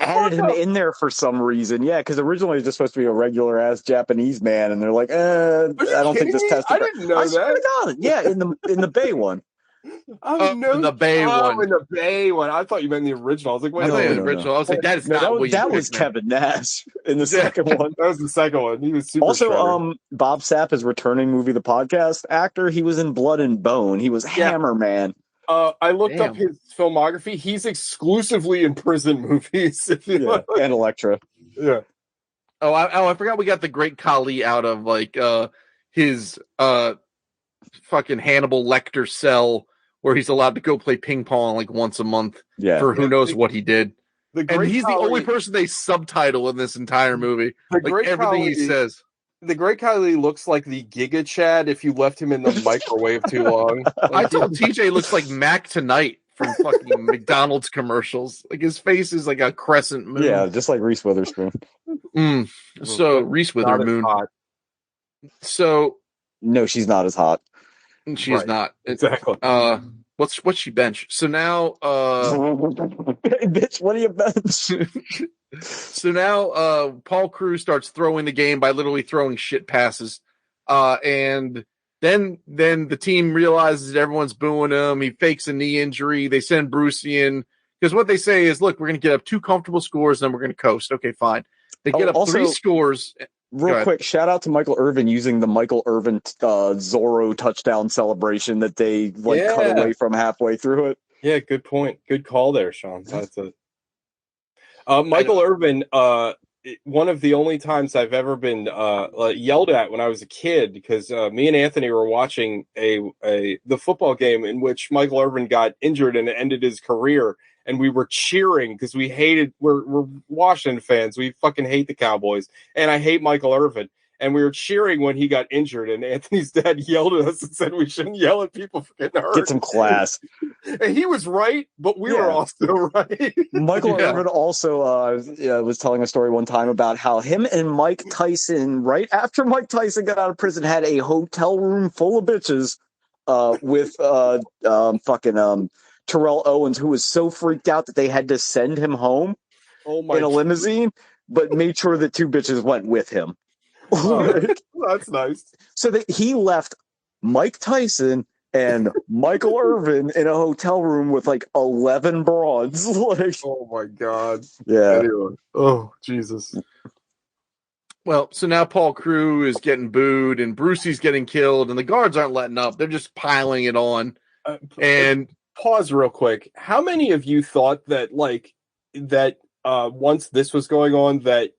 added him in there for some reason. Yeah, because originally he was just supposed to be a regular ass Japanese man, and they're like, I don't think this test. I didn't know that. Yeah, in the Bay one. In the Bay one. In the Bay one. I thought you meant the original. I was like, wait, the original. I was like, that is not what that was Kevin Nash in the second one. That was the second one. He was super also Shredder. Bob Sapp is returning Movie the Podcast actor. He was in Blood and Bone. He was Hammerman. I looked up his filmography. He's exclusively in prison movies. And Elektra. Yeah. Oh, I forgot we got the great Kali out of like his fucking Hannibal Lecter cell, where he's allowed to go play ping pong like once a month for who knows what he did. And he's the only person they subtitle in this entire movie. Like everything he says. The Great Kylie looks like the Giga Chad if you left him in the microwave too long. I told TJ looks like Mac Tonight from fucking McDonald's commercials. Like his face is like a crescent moon. Yeah, just like Reese Witherspoon. So Reese Witherspoon. So no, she's not as hot. And she is not. Exactly. What's she bench? So now bitch, what do you bench? So now Paul Crews starts throwing the game by literally throwing shit passes. And then the team realizes that everyone's booing him. He fakes a knee injury. They send Brucey in because what they say is, look, we're going to get up 2 comfortable scores, then we're going to coast. Okay, fine. They get up 3 scores. Real quick, shout out to Michael Irvin using the Michael Irvin Zorro touchdown celebration that they cut away from halfway through it. Yeah, good point. Good call there, Sean. That's Michael Irvin. One of the only times I've ever been yelled at when I was a kid because me and Anthony were watching the football game in which Michael Irvin got injured and ended his career, and we were cheering because we're Washington fans. We fucking hate the Cowboys, and I hate Michael Irvin. And we were cheering when he got injured, and Anthony's dad yelled at us and said we shouldn't yell at people for getting hurt. Get some class. And he was right, but we were also right. Michael Irvin also was telling a story one time about how him and Mike Tyson, right after Mike Tyson got out of prison, had a hotel room full of bitches with Terrell Owens, who was so freaked out that they had to send him home in a limousine, but made sure that 2 bitches went with him. That's nice. So that he left Mike Tyson and Michael Irvin in a hotel room with 11 broads. Oh my God. Yeah. Anyway. Oh, Jesus. Well, so now Paul Crews is getting booed and Brucey's getting killed and the guards aren't letting up. They're just piling it on. And pause real quick. How many of you thought that once this was going on that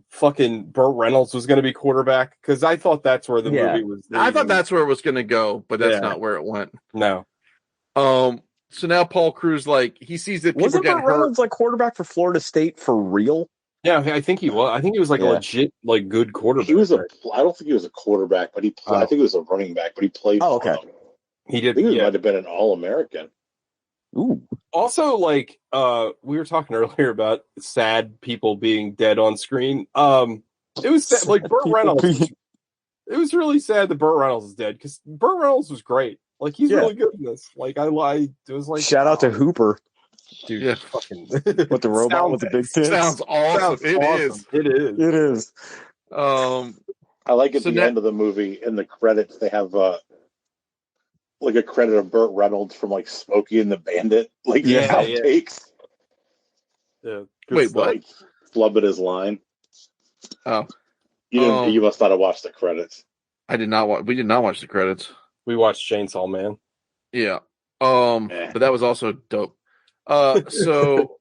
fucking Burt Reynolds was going to be quarterback? Because I thought that's where the movie was leading. I thought that's where it was going to go, but that's not where it went. No. So now Paul Crews, he sees that people wasn't getting Burt Reynolds quarterback for Florida State for real? Yeah, I think he was. I think he was a legit good quarterback. He was I don't think he was a quarterback, but he played. I think he was a running back, but he played. Oh, okay. He did. I think he might have been an All-American. Ooh. Also, we were talking earlier about sad people being dead on screen. It was sad, Burt Reynolds. It was really sad that Burt Reynolds is dead because Burt Reynolds was great. He's really good in this. It was shout out to Hooper, dude. Fucking with the robot with the big tits. Sounds awesome. It is. I like at the end of the movie in the credits they have a credit of Burt Reynolds from Smokey and the Bandit, outtakes. Yeah. Wait, what? Flub his line. Oh, you must not have watched the credits. I did not watch. We did not watch the credits. We watched Chainsaw Man. Yeah. But that was also dope. So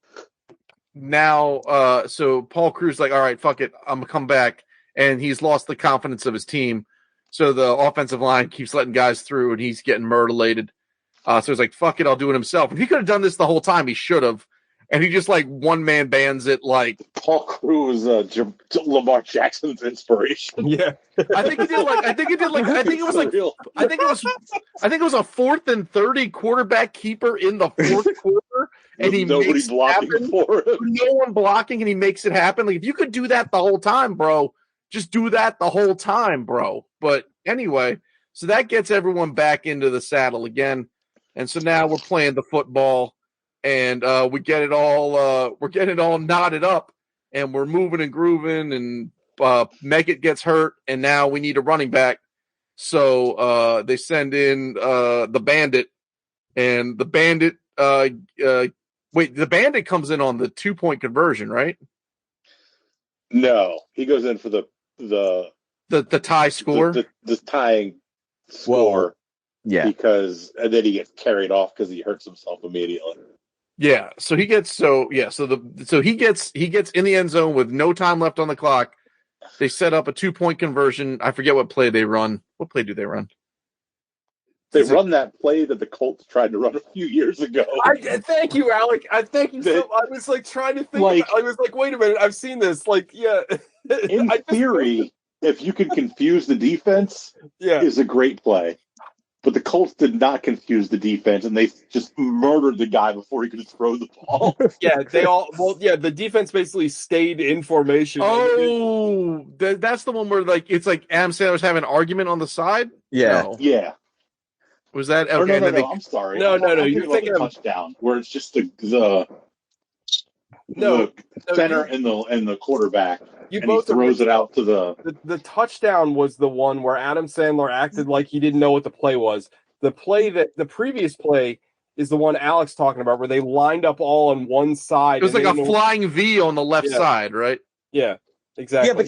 now, so Paul Crews all right, fuck it, I'm gonna come back, and he's lost the confidence of his team. So the offensive line keeps letting guys through, and he's getting murderlated. So he's fuck it, I'll do it himself. If he could have done this the whole time, he should have. And he just one man bands it Paul Crews, Lamar Jackson's inspiration. Yeah, I think it was a 4th and 30 quarterback keeper in the 4th quarter, and nobody blocking for him. No one blocking, and he makes it happen. If you could do that the whole time, bro, just do that the whole time, bro. But anyway, so that gets everyone back into the saddle again, and so now we're playing the football. And we get it all. We're getting it all knotted up, and we're moving and grooving. And Meggett gets hurt, and now we need a running back. So they send in the Bandit, and the Bandit. The Bandit comes in on the 2-point conversion, right? No, he goes in for the tie score, the tying score. Yeah, because and then he gets carried off because he hurts himself immediately. Yeah, so he gets he gets in the end zone with no time left on the clock. They set up a 2-point conversion. I forget what play they run. What play do they run? They run that play that the Colts tried to run a few years ago. Thank you, Alec. Thank you. I was trying to think. I was wait a minute. I've seen this. In theory, if you can confuse the defense, is a great play. But the Colts did not confuse the defense, and they just murdered the guy before he could throw the ball. The defense basically stayed in formation. Oh, that's the one where it's Adam Sandler's having an argument on the side? Yeah. No. Yeah. Was that okay? Or no, and then I'm sorry. No, I'm you're about thinking the of touchdown where it's just the center and the quarterback, you and he both are throws mixed it up. out to The touchdown was the one where Adam Sandler acted like he didn't know what the play was. The previous play is the one Alex talking about, where they lined up all on one side. It was like a flying V on the left side, right? Yeah, exactly. Yeah, but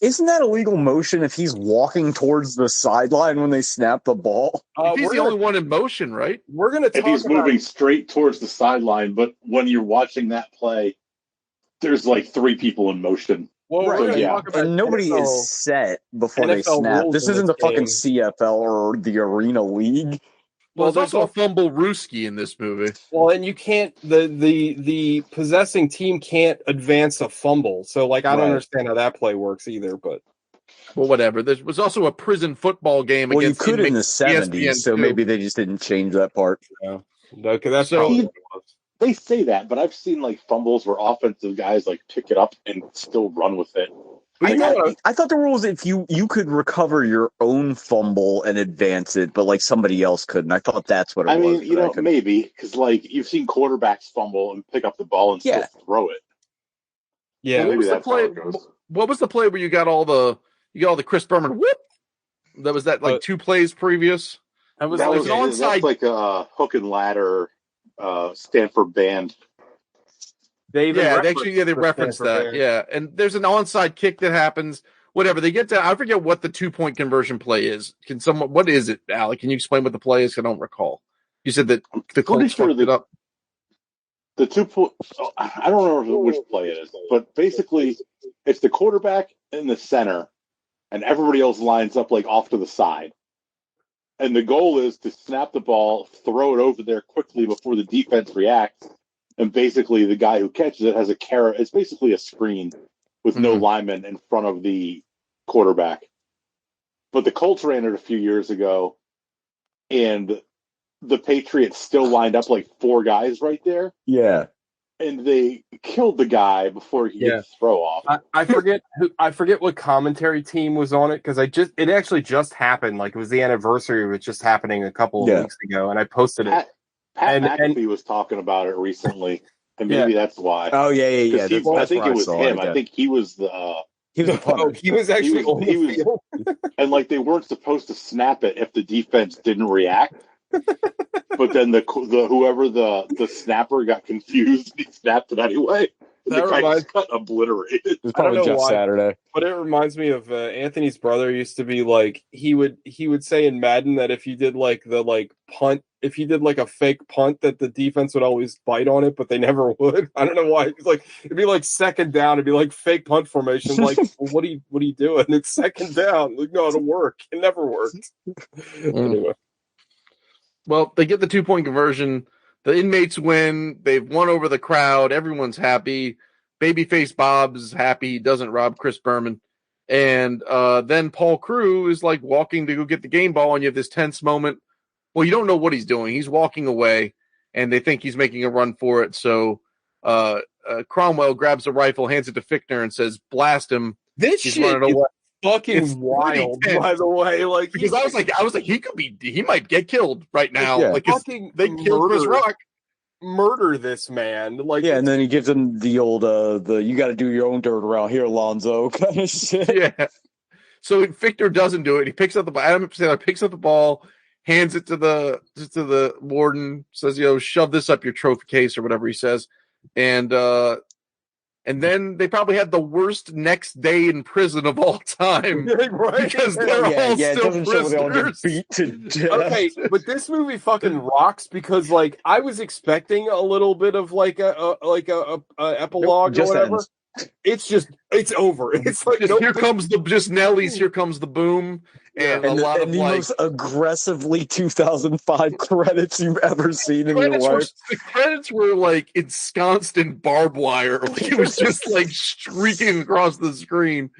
isn't that illegal motion if he's walking towards the sideline when they snap the ball? He's the only one in motion, right? We're gonna talk if he's moving straight towards the sideline, but when you're watching that play, there's like 3 people in motion. Well, right, yeah, and nobody is set before they snap. This isn't the fucking CFL or the Arena League. Well, there's also a fumble Rooski in this movie. Well, and you can't the possessing team can't advance a fumble. So like I don't understand how that play works either, but well, whatever. There was also a prison football game against you could in the 70s, so maybe they just didn't change that part. Yeah. Okay, that's so they say that, but I've seen like fumbles where offensive guys like pick it up and still run with it. I thought the rule was if you could recover your own fumble and advance it, but like somebody else couldn't. I thought that's what it was. I mean, maybe because like you've seen quarterbacks fumble and pick up the ball and still throw it. Yeah, so maybe that's how it goes. What was the play where you got all the Chris Berman whoop? That was 2 plays previous. That was onside. That's like a hook and ladder Stanford band. They referenced that. Yeah, and there's an onside kick that happens. Whatever, they get to, I forget what the 2-point conversion play is. What is it, Alec? Can you explain what the play is? I don't recall. You said that the Colts fucked it up. The 2-point, I don't remember which play it is, but basically it's the quarterback in the center and everybody else lines up like off to the side. And the goal is to snap the ball, throw it over there quickly before the defense reacts. And basically, the guy who catches it has a carrot. It's basically a screen with no lineman in front of the quarterback. But the Colts ran it a few years ago, and the Patriots still lined up like 4 guys right there. Yeah. And they killed the guy before he could get the throw off. I forget what commentary team was on it because it actually just happened. Like it was the anniversary of it just happening a couple of weeks ago, and I posted it. Pat McAfee was talking about it recently, and maybe that's why. Oh yeah. I think it was him. I think he was the. He was the punter. He was actually on the field. And like they weren't supposed to snap it if the defense didn't react. But then whoever the snapper got confused, he snapped it anyway. The guy got obliterated. It was probably Jeff Saturday. But it reminds me of Anthony's brother used to be like he would say in Madden that if you did like the punt, if you did like a fake punt, that the defense would always bite on it, but they never would. I don't know why. It's like it'd be like second down, it'd be like fake punt formation. Like, well, what are you doing? It's second down. Like, no, it'll work. It never worked. Anyway. Well, they get the 2-point conversion. The inmates win. They've won over the crowd. Everyone's happy. Babyface Bob's happy. He doesn't rob Chris Berman. And then Paul Crewe is like walking to go get the game ball, and you have this tense moment. Well, you don't know what he's doing. He's walking away, and they think he's making a run for it. So Cromwell grabs a rifle, hands it to Fichtner, and says, "Blast him." This he's shit is fucking wild, by the way. Like, because I was like, he might get killed right now. Yeah. Like, they killed Chris Rock. Murder this man. Like, and then he gives him the old you got to do your own dirt around here, Lonzo kind of shit. Yeah. So Fichtner doesn't do it. He picks up the ball. Adam Sandler picks up the ball, hands it to the warden, says, shove this up your trophy case or whatever he says. And then they probably had the worst next day in prison of all time. Right? Because they're all still prisoners. Beat to death. Okay, but this movie fucking rocks because, like, I was expecting a little bit of like a epilogue or whatever. Ends. It's over. It's like here comes Nellie's Here Comes the Boom. And a lot of the most aggressively 2005 credits you've ever seen in your life. The credits were like ensconced in barbed wire. Like it was just like streaking across the screen.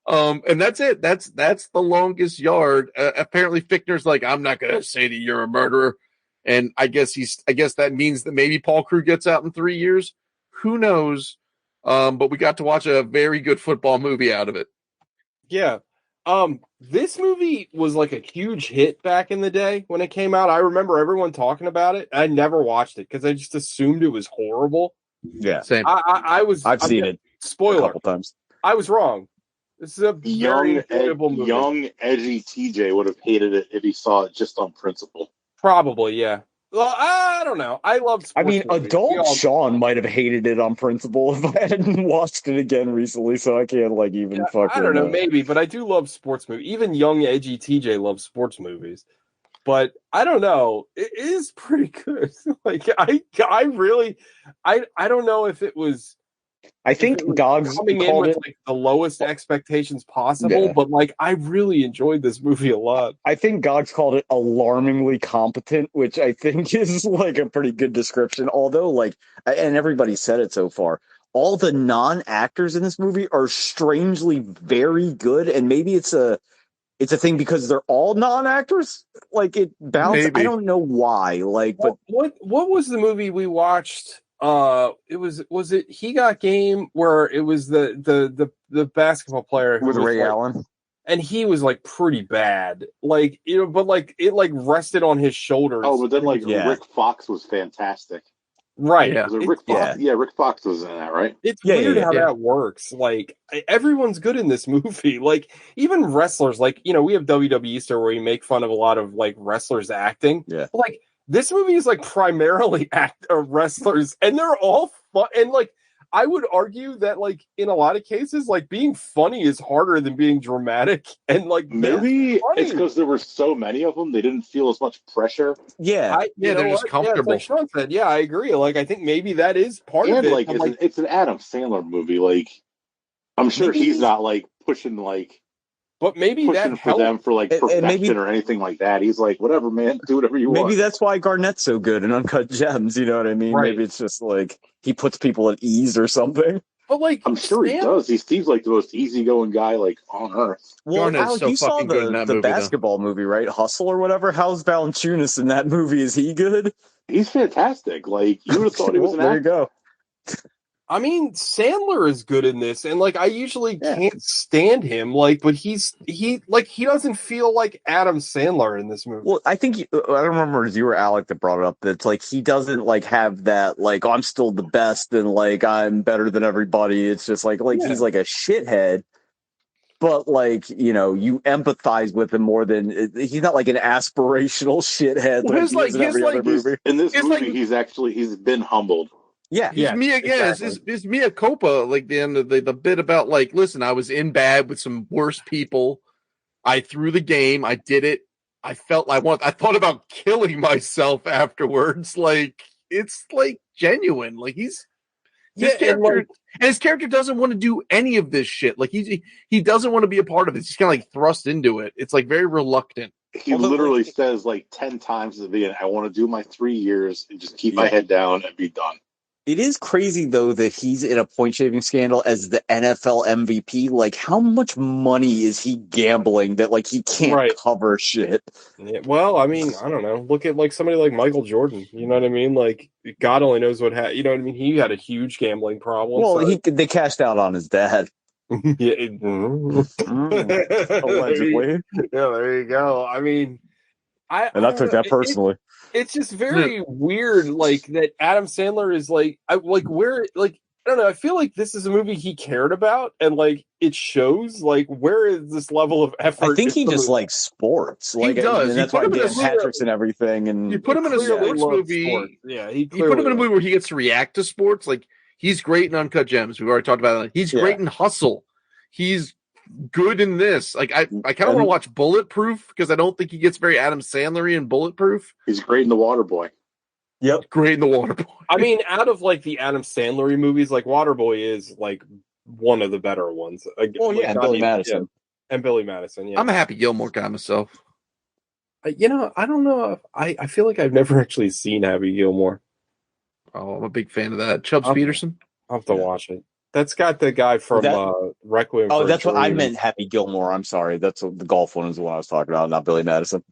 And that's it. That's the longest yard. Apparently Fichtner's like, I'm not going to say that you're a murderer. And I guess that means that maybe Paul Crewe gets out in 3 years. Who knows? But we got to watch a very good football movie out of it. Yeah. This movie was like a huge hit back in the day when it came out. I remember everyone talking about it. I never watched it because I just assumed it was horrible. Yeah, same. I've seen it a Spoiler. couple times. I was wrong. This is a very enjoyable movie. Young, edgy TJ would have hated it if he saw it just on principle. Probably, yeah. Well, I don't know. I love sports movies. Adult Sean might have hated it on principle if I hadn't watched it again recently, so I can't even fucking... I don't know, maybe, but I do love sports movies. Even young, edgy TJ loves sports movies. But I don't know. It is pretty good. I really... I don't know if it was... I think Gogs coming in with the lowest expectations possible, but I really enjoyed this movie a lot. I think Gogs called it alarmingly competent, which I think is a pretty good description. Although and everybody said it so far, all the non-actors in this movie are strangely very good, and maybe it's a thing because they're all non-actors. It balanced. I don't know why. But what was the movie we watched? Was it He Got Game, where it was the basketball player with Ray Allen, and he was pretty bad, but it rested on his shoulders. Oh, but then Rick Fox was fantastic. Right. Yeah. Was it Rick Fox? Yeah, Rick Fox was in that, right? It's weird how that works. Everyone's good in this movie. Even wrestlers, we have WWE Star where we make fun of a lot of wrestlers acting. Yeah. This movie is primarily wrestlers, and they're all fun. And I would argue that in a lot of cases, being funny is harder than being dramatic. And maybe it's because there were so many of them, they didn't feel as much pressure. Yeah, they're just comfortable. Yeah, Sean said, yeah, I agree. I think maybe that is part of it. It's an Adam Sandler movie. I'm sure he's not pushing but maybe that for them for perfection or anything like that. He's whatever, man, do whatever you want. Maybe that's why Garnett's so good in Uncut Gems. You know what I mean? Right. Maybe it's just he puts people at ease or something. But I'm sure he does. He seems like the most easygoing guy on earth. Well, Garnett's you saw the basketball movie, right? Hustle or whatever. How's Valanciunas in that movie? Is he good? He's fantastic. You would have thought he was an actor. There you go. I mean, Sandler is good in this, and I usually can't stand him. But he doesn't feel like Adam Sandler in this movie. Well, I think I don't remember if you or Alec that brought it up. That he doesn't have that oh, I'm still the best and I'm better than everybody. It's just he's a shithead, but you empathize with him more than he's not an aspirational shithead. In every other movie. In this movie, he's been humbled. Yeah, he's Mia again. Exactly. It's Mia Copa. The end of the bit about listen, I was in bad with some worse people. I threw the game. I did it. I felt I thought about killing myself afterwards. It's genuine. His character, and his character doesn't want to do any of this shit. He doesn't want to be a part of it. He's kind of thrust into it. It's very reluctant. He literally says 10 times at the beginning, I want to do my 3 years and just keep my head down and be done. It is crazy, though, that he's in a point-shaving scandal as the NFL MVP. How much money is he gambling that, he can't cover shit? Yeah, well, I mean, I don't know. Look at, somebody like Michael Jordan. You know what I mean? God only knows what happened. You know what I mean? He had a huge gambling problem. Well, they cashed out on his dad. Allegedly. Yeah, there you go. I mean... I took that personally. It's just very weird, that Adam Sandler is where I don't know. I feel like this is a movie he cared about, and it shows. Where is this level of effort? I think he just likes sports. He does. And that's why he gets hat-tricks and everything. And you put him in a sports movie. Sport. Yeah, you put him in a movie where he gets to react to sports. He's great in Uncut Gems. We've already talked about it. He's great in Hustle. He's good in this. I kind of want to watch Bulletproof because I don't think he gets very Adam Sandler-y in Bulletproof. He's great in The Waterboy. Yep, great in The Waterboy. I mean, out of the Adam Sandler-y movies, Waterboy is one of the better ones. And Billy Madison. Yeah. And Billy Madison. Yeah, I'm a Happy Gilmore guy myself. I don't know if I feel like I've never actually seen Happy Gilmore. Oh, I'm a big fan of that. Chubbs Peterson. I'll have to watch it. That's got the guy from Requiem. Oh, that's what I meant. Happy Gilmore. I'm sorry. That's the golf one is the one I was talking about, not Billy Madison.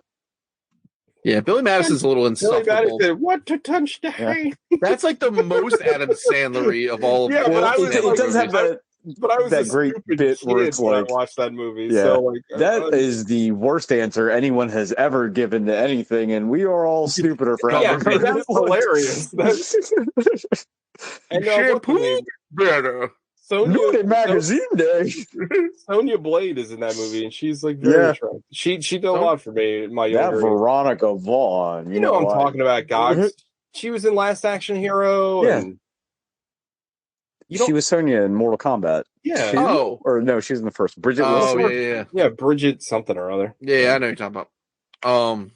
Yeah, Billy Madison's a little insufferable. Billy Madison, what to touch the hay? That's the most Adam Sandler-y of all of them. It does have but I was that a great stupid bit kid where it's when like, I watched that movie. yeah, So like that is the worst answer anyone has ever given to anything, and we are all stupider for yeah, having heard that's it. Like- hilarious. And what's her Shampoo name? better. Nudie Magazine Day. Sonya Blade is in that movie, and she's like very attractive. She did a lot for me in my That younger years. Veronica Vaughn. You know what I'm talking about, Gogs. She was in Last Action Hero. Yeah. And she was Sonya in Mortal Kombat. Yeah. 2? Oh. Or no, she was in the first. Bridget Oh, Wilson. yeah. Yeah, Bridget something or other. Yeah, I know what you're talking about.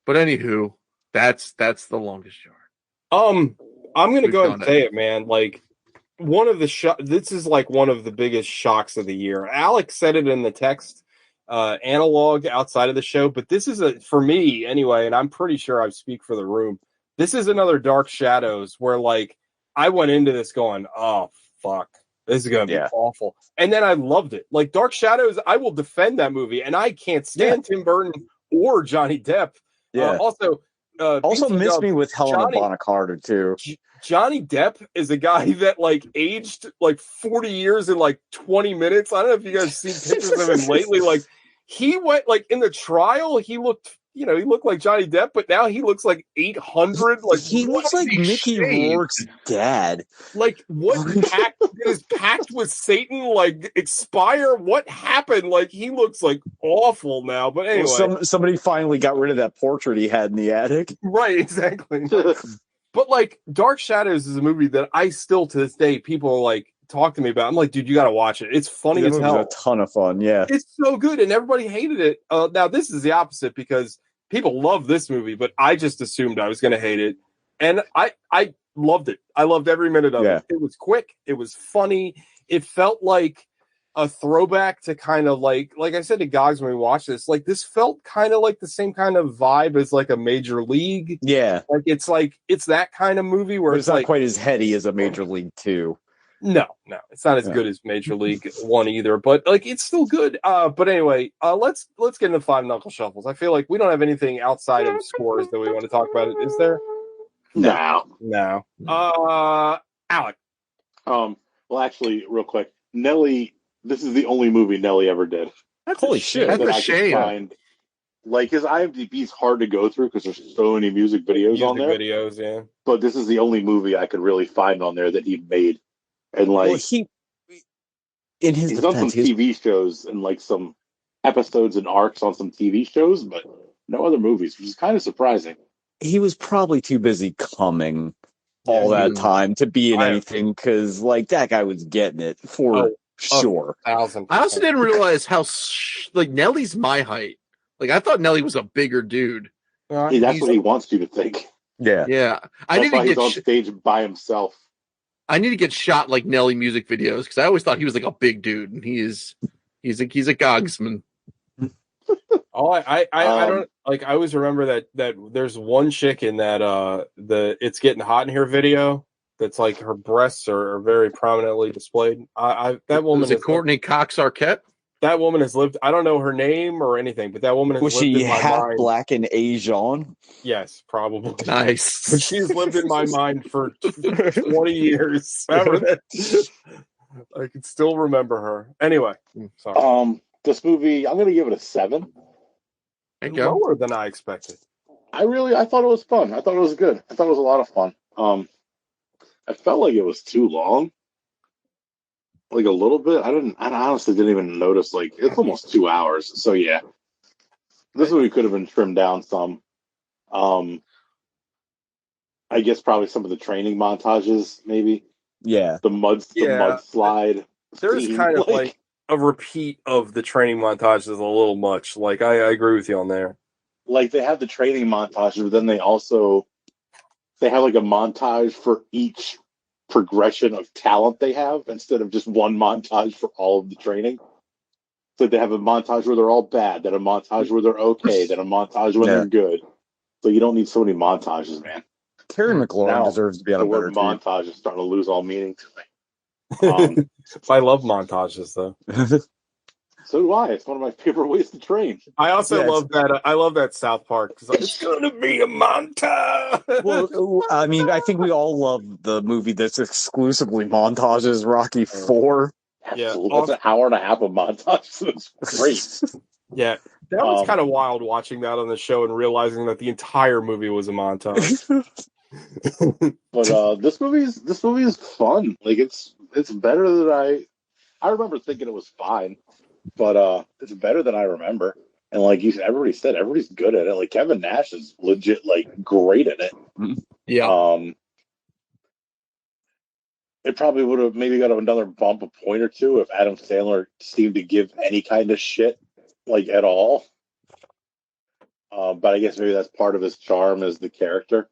But anywho, that's the longest yard. I'm gonna We've go ahead done and it. say it, man. Like one of the this is like one of the biggest shocks of the year. Alex said it in the text analog outside of the show, but this is for me anyway, and I'm pretty sure I speak for the room. This is another Dark Shadows where like I went into this going, oh fuck, this is gonna be awful, and then I loved it. Like Dark Shadows, I will defend that movie, and I can't stand Tim Burton or Johnny Depp. Yeah. Also Miss Me with Helena Bonham Carter too. Johnny Depp is a guy that like aged like 40 years in like 20 minutes. I don't know if you guys seen pictures of him lately. Like he went like in the trial, he looked like Johnny Depp, but now he looks like 800. Like he looks like Mickey Rourke's dad. Like what is pact with Satan like expire? What happened? Like he looks like awful now. But anyway, somebody finally got rid of that portrait he had in the attic. Right, exactly. But like Dark Shadows is a movie that I still to this day people like talk to me about. I'm like, dude, you got to watch it. It's funny as hell. It's a ton of fun. Yeah, it's so good, and everybody hated it. Now this is the opposite because people love this movie, but I just assumed I was going to hate it, and I loved it. I loved every minute of it. It was quick. It was funny. It felt like a throwback to kind of like I said to Gogs when we watched this, like this felt kind of like the same kind of vibe as like a Major League. Yeah. Like it's that kind of movie where it's not like, quite as heady as a Major League 2. No, it's not as good as Major League 1 either, but like it's still good. But anyway, let's get into Five Knuckle Shuffles. I feel like we don't have anything outside of scores that we want to talk about. Is there? No. Alec. Well, actually, real quick, Nelly. This is the only movie Nelly ever did. That's holy shit. That's a shame. Like his IMDb is hard to go through because there's so many music videos on there. Videos, yeah. But this is the only movie I could really find on there that he made, and like he's done some TV shows and like some episodes and arcs on some TV shows, but no other movies, which is kind of surprising. He was probably too busy coming all that time to be in anything because like that guy was getting it for sure. 1,000%. I also didn't realize how like Nelly's my height. Like I thought Nelly was a bigger dude. That's what he wants you to think. Yeah. I need to get on stage by himself. I need to get shot like Nelly music videos because I always thought he was like a big dude, and he's a Gogsman. I don't like. I always remember that there's one chick in that the "It's Getting Hot in Here" video that's like her breasts are very prominently displayed. That woman is it Courtney Cox Arquette. That woman has lived. I don't know her name or anything, but that woman has lived in my mind. Was she half black and Asian? Yes, probably. Nice. But she's lived in my mind for 20 years. I can still remember her. Anyway, sorry. This movie, I'm going to give it a 7. Lower than I expected. I thought it was fun. I thought it was good. I thought it was a lot of fun. I felt like it was too long. Like a little bit. I honestly didn't even notice. Like it's almost 2 hours. So yeah, this movie could have been trimmed down some. I guess probably some of the training montages, maybe. Yeah. The mudslide. There's scene, kind of like a repeat of the training montages a little much. Like I agree with you on there. Like they have the training montages, but then they have like a montage for each progression of talent they have instead of just one montage for all of the training. So they have a montage where they're all bad, then a montage where they're okay, then a montage when they're good. So you don't need so many montages, man. Terry McLaurin deserves to be on the a better word montage is starting to lose all meaning to me. I love montages though. So do I. It's one of my favorite ways to train. I also love that. I love that South Park. It's gonna be a montage. Well, I mean, I think we all love the movie that's exclusively montages, Rocky IV. Yeah, it's an hour and a half of montages. It's great. Yeah, that was kind of wild watching that on the show and realizing that the entire movie was a montage. But this movie is fun. Like it's better than I remember thinking it was fine, but it's better than I remember. And like everybody said, everybody's good at it. Like Kevin Nash is legit, like great at it. Yeah. It probably would have maybe got another bump a point or two if Adam Sandler seemed to give any kind of shit, like at all. But I guess maybe that's part of his charm as the character.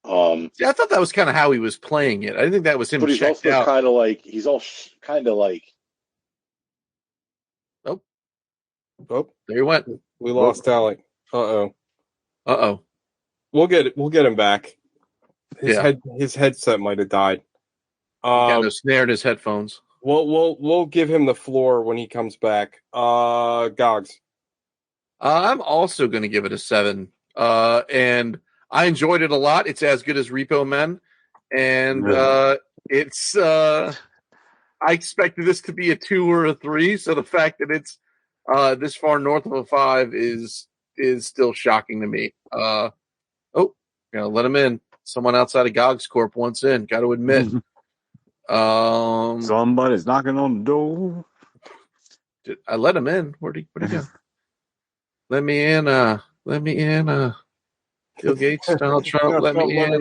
I thought that was kind of how he was playing it. I didn't think that was him. But he's also kind of like Oh, there he went. We lost Alec. Uh-oh. We'll get him back. His headset might have died. Got a snare in his headphones. We'll give him the floor when he comes back. Gogs. I'm also going to give it a 7. And I enjoyed it a lot. It's as good as Repo Men, and it's. I expected this to be a 2 or a 3, so the fact that it's this far north of a 5 is still shocking to me. Gotta let him in. Someone outside of Gogs Corp wants in. Got to admit. Somebody's knocking on the door. I let him in. Where'd he go? Let me in. Bill Gates, Donald Trump, let me in.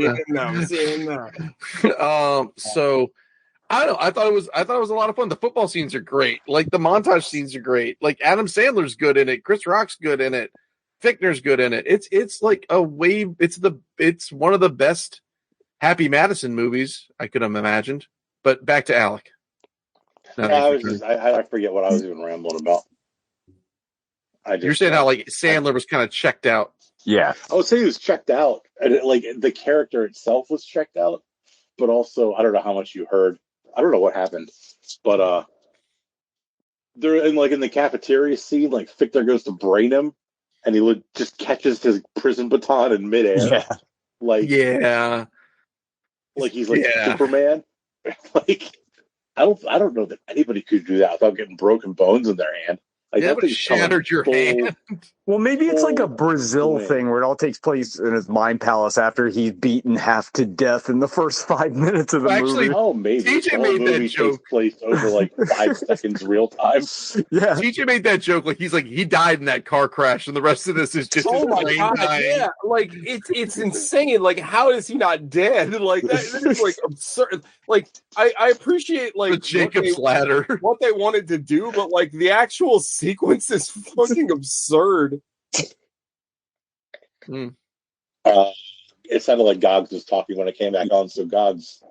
So I thought it was a lot of fun. The football scenes are great. Like the montage scenes are great. Like Adam Sandler's good in it. Chris Rock's good in it. Fichtner's good in it. It's like a wave. It's one of the best Happy Madison movies I could have imagined. But back to Alec. I forget what I was even rambling about. You're saying how like Sandler was kind of checked out. Yeah, I would say he was checked out, and like the character itself was checked out. But also, I don't know how much you heard. I don't know what happened, but they're in the cafeteria scene. Like Fichtner goes to brain him, and he just catches his prison baton in midair. Yeah, like he's like Superman. Like I don't know that anybody could do that without getting broken bones in their hand. Like, that would have shattered your hand. Well, maybe it's like a Brazil thing where it all takes place in his mind palace after he's beaten half to death in the first 5 minutes of the movie. Oh, maybe. TJ made that joke. Takes place over like 5 seconds real time. Yeah. TJ made that joke like he died in that car crash, and the rest of this is just his brain dying. Yeah, like it's insane. Like, how is he not dead? Like that is like absurd. Like I appreciate like the Jacob's ladder, what they wanted to do, but like the actual sequence is fucking absurd. It sounded like Gogs was talking when it came back on, so Gogs.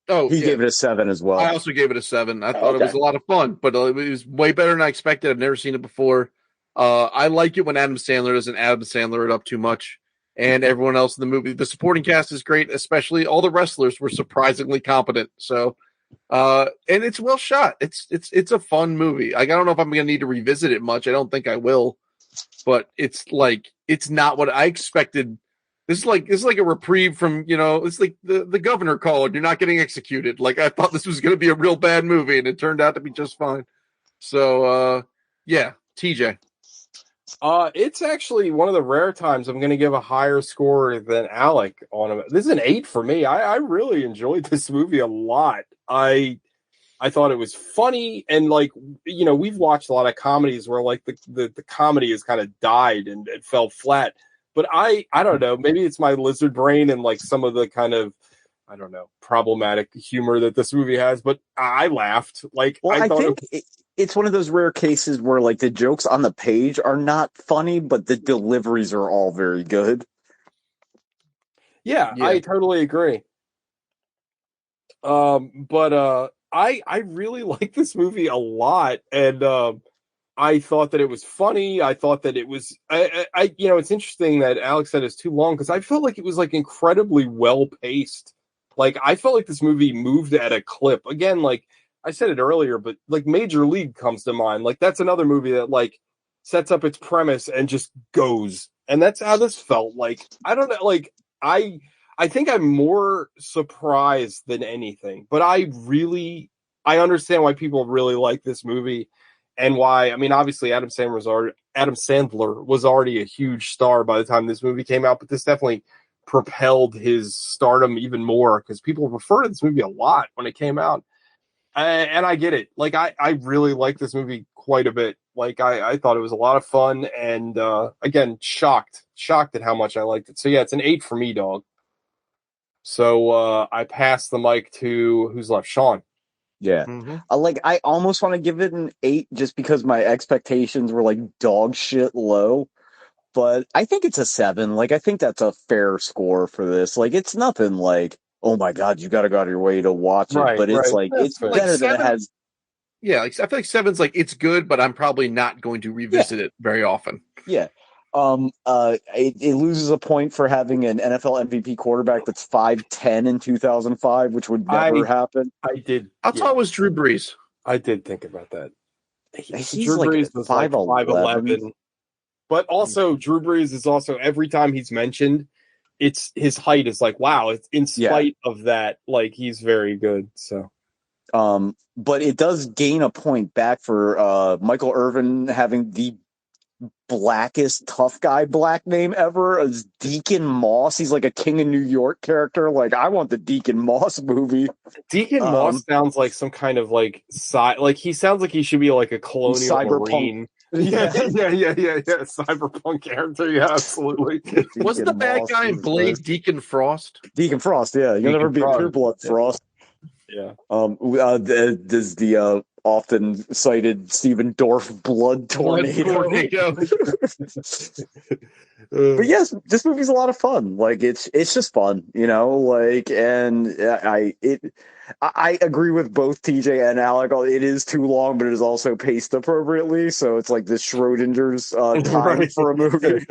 He gave it a 7 as well. I also gave it a 7. I thought it was a lot of fun, but it was way better than I expected. I've never seen it before. I like it when Adam Sandler doesn't Adam Sandler it up too much, and everyone else in the movie. The supporting cast is great, especially all the wrestlers were surprisingly competent. So, and it's well shot. It's a fun movie. Like, I don't know if I'm going to need to revisit it much. I don't think I will, but it's not what I expected. This is like a reprieve from, it's like the governor called. You're not getting executed. Like, I thought this was going to be a real bad movie, and it turned out to be just fine. So, yeah, TJ. It's actually one of the rare times I'm going to give a higher score than Alec on him. This is an 8 for me. I really enjoyed this movie a lot. I thought it was funny, and we've watched a lot of comedies where the comedy has kind of died and it fell flat. But I don't know, maybe it's my lizard brain and like some of the kind of, I don't know, problematic humor that this movie has, but I laughed. Like, well, I think it's one of those rare cases where like the jokes on the page are not funny, but the deliveries are all very good. Yeah. I totally agree. But I really like this movie a lot, and I thought that it was funny. I thought that it was, it's interesting that Alex said it's too long, because I felt like it was like incredibly well paced. Like, I felt like this movie moved at a clip. Again, like I said it earlier, but like Major League comes to mind. Like that's another movie that like sets up its premise and just goes. And that's how this felt. Like I don't know. Like I think I'm more surprised than anything, but I understand why people really like this movie and why. I mean, obviously Adam Sandler was already a huge star by the time this movie came out, but this definitely propelled his stardom even more because people refer to this movie a lot when it came out. And I get it. Like I really like this movie quite a bit. Like I thought it was a lot of fun, and again, shocked at how much I liked it. So yeah, it's an 8 for me, dog. So I pass the mic to who's left, Sean. Yeah. Mm-hmm. I almost want to give it an 8 just because my expectations were like dog shit low. But I think it's a 7. Like, I think that's a fair score for this. Like, it's nothing like, oh my God, you got to go out of your way to watch it. But it's like, it's better than it has. Yeah, like, I feel like 7's like, it's good, but I'm probably not going to revisit it very often. Yeah. It loses a point for having an NFL MVP quarterback that's 5'10" in 2005, which would never happen. I did. How tall was Drew Brees? I did think about that. He's Drew like Brees was 5'11". But also, Drew Brees is also, every time he's mentioned, it's his height is like, wow, it's in spite of that, like he's very good. So, but it does gain a point back for Michael Irvin having the blackest tough guy black name ever as Deacon Moss. He's like a King of New York character. Like, I want the Deacon Moss movie. Deacon Moss sounds like some kind of like he sounds like he should be like a colonial cyberpunk marine. Yeah. Cyberpunk character. Yeah, absolutely. Wasn't the bad guy in Blade Deacon Frost? Deacon Frost, yeah. You'll never be a pure blood Frost. Yeah. There's the often cited Stephen Dorff blood tornado. But yes, this movie's a lot of fun. Like it's just fun, you know. Like, and I agree with both TJ and Alec. It is too long, but it is also paced appropriately. So it's like this Schrodinger's time for a movie.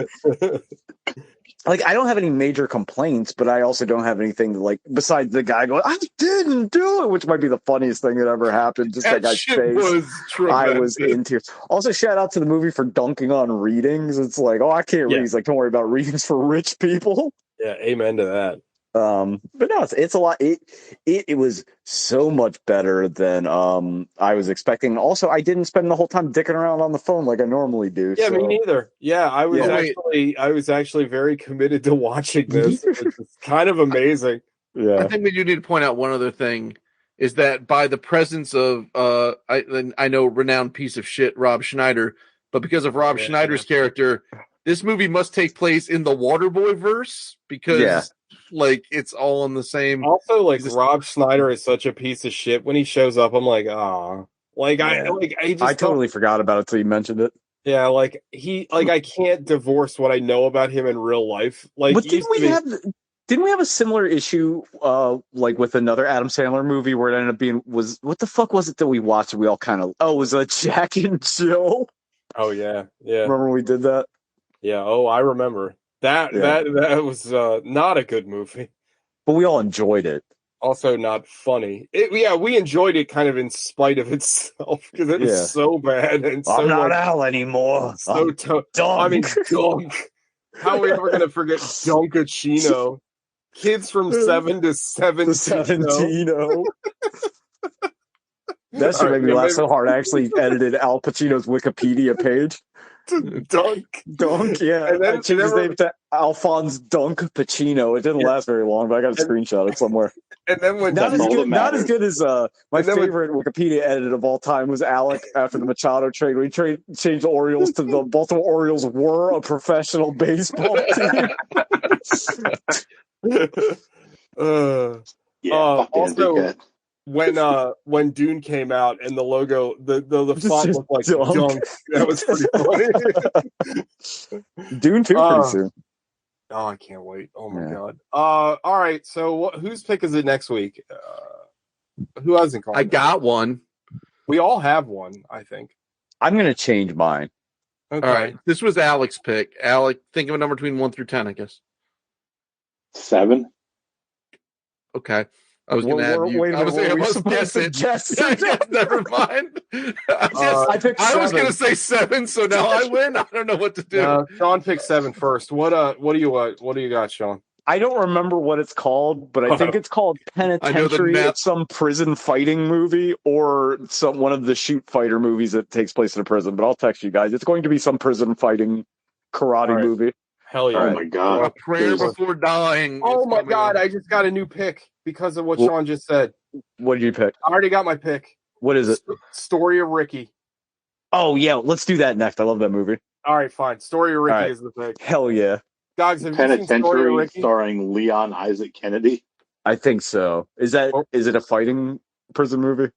Like, I don't have any major complaints, but I also don't have anything like besides the guy going, "I didn't do it," which might be the funniest thing that ever happened. Just that guy's face. I was into. Also, shout out to the movie for dunking on readings. It's like, oh, I can't read. He's like, don't worry about readings for rich people. Yeah, amen to that. But no, it's a lot. It was so much better than I was expecting. Also, I didn't spend the whole time dicking around on the phone like I normally do. Yeah, me neither. Yeah, I was actually very committed to watching this, which is kind of amazing. Yeah, I think we do need to point out one other thing is that by the presence of I know renowned piece of shit Rob Schneider, but because of Rob Schneider's character, this movie must take place in the Waterboy verse because. Like it's all in the same. Also, like Rob Schneider is such a piece of shit. When he shows up, I'm like, I totally forgot about it till you mentioned it. Yeah, like I can't divorce what I know about him in real life. Like, but didn't we have a similar issue, like with another Adam Sandler movie where it ended up being what the fuck was it that we watched? And we all kind of it was Jack and Jill. Oh yeah. Remember when we did that? Yeah. Oh, I remember. That was not a good movie, but we all enjoyed it. Also, not funny. We enjoyed it kind of in spite of itself because it was so bad and so. I'm not Al anymore. So Dunk. How are we ever going to forget Dunkachino? Kids from 7 to 17. That should make me laugh so hard. I actually edited Al Pacino's Wikipedia page. Dunk, yeah. And then I changed his name to Alphonse Dunk Pacino. It didn't last very long, but I got a screenshot it somewhere. And then when not as good as my favorite Wikipedia edit of all time was Alec after the Machado trade. We changed the Orioles to the Baltimore Orioles were a professional baseball team. Also, when Dune came out and the logo, the font looked like Dunk. That was pretty funny. Dune 2 pretty soon. Oh, I can't wait. Oh my god. All right. So whose pick is it next week? Who hasn't called? I got one. We all have one, I think. I'm gonna change mine. Okay. All right. This was Alec's pick. Alec, think of a number between 1 through 10, I guess. 7. Okay. I was going to have you. Wait a I was minute, were we almost supposed to guessing. guess? Yeah, never mind. I picked I was 7. going to say 7, so now I win. I don't know what to do. Sean picked 7 first. What do you got, Sean? I don't remember what it's called, but I think it's called Penitentiary. It's some prison fighting movie or one of the shoot fighter movies that takes place in a prison. But I'll text you guys. It's going to be some prison fighting karate movie. Hell yeah. Oh my God. A Prayer Before Dying. Oh my God. I just got a new pick because of what Sean just said. What did you pick? I already got my pick. What is it? Story of Ricky. Oh, yeah. Let's do that next. I love that movie. All right, fine. Story of Ricky is the pick. Hell yeah. Dogs, have you seen Story of Penitentiary Ricky? starring Leon Isaac Kennedy. I think so. Is it a fighting prison movie?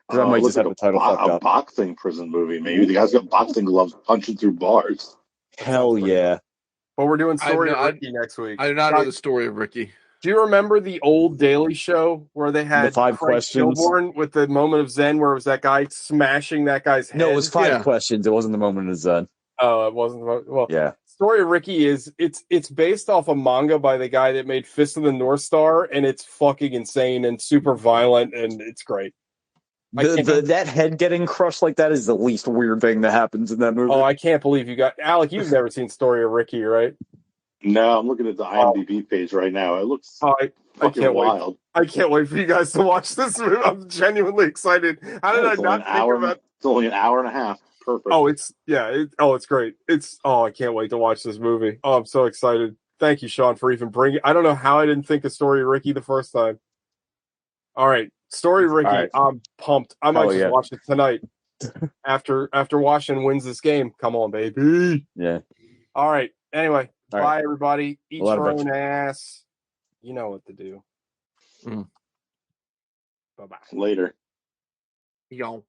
I might just have the title fucked up. A boxing prison movie, maybe. The guy's got boxing gloves punching through bars. Hell yeah. Well, we're doing Story of Ricky next week. I do not know the story of Ricky. Do you remember the old Daily Show where they had the 5 questions with the moment of Zen where it was that guy smashing that guy's head? No, it was 5 questions. It wasn't the moment of Zen. Oh, it wasn't. Well, yeah. Story of Ricky it's based off a manga by the guy that made Fist of the North Star, and it's fucking insane and super violent, and it's great. That head getting crushed like that is the least weird thing that happens in that movie. Oh, I can't believe you got Alec. You've never seen Story of Ricky, right? No, I'm looking at the IMDb page right now. It looks fucking wild. I can't wait for you guys to watch this movie. I'm genuinely excited. How did I not think about? It's only an hour and a half. Perfect. Oh, it's great. I can't wait to watch this movie. Oh, I'm so excited. Thank you, Sean, for even bringing. I don't know how I didn't think of Story of Ricky the first time. All right, Story of Ricky. Right. I'm pumped. I might just watch it tonight after Washington wins this game. Come on, baby. Yeah. All right. Anyway, bye everybody. Eat your own ass. You know what to do. Bye bye. Later. Yo.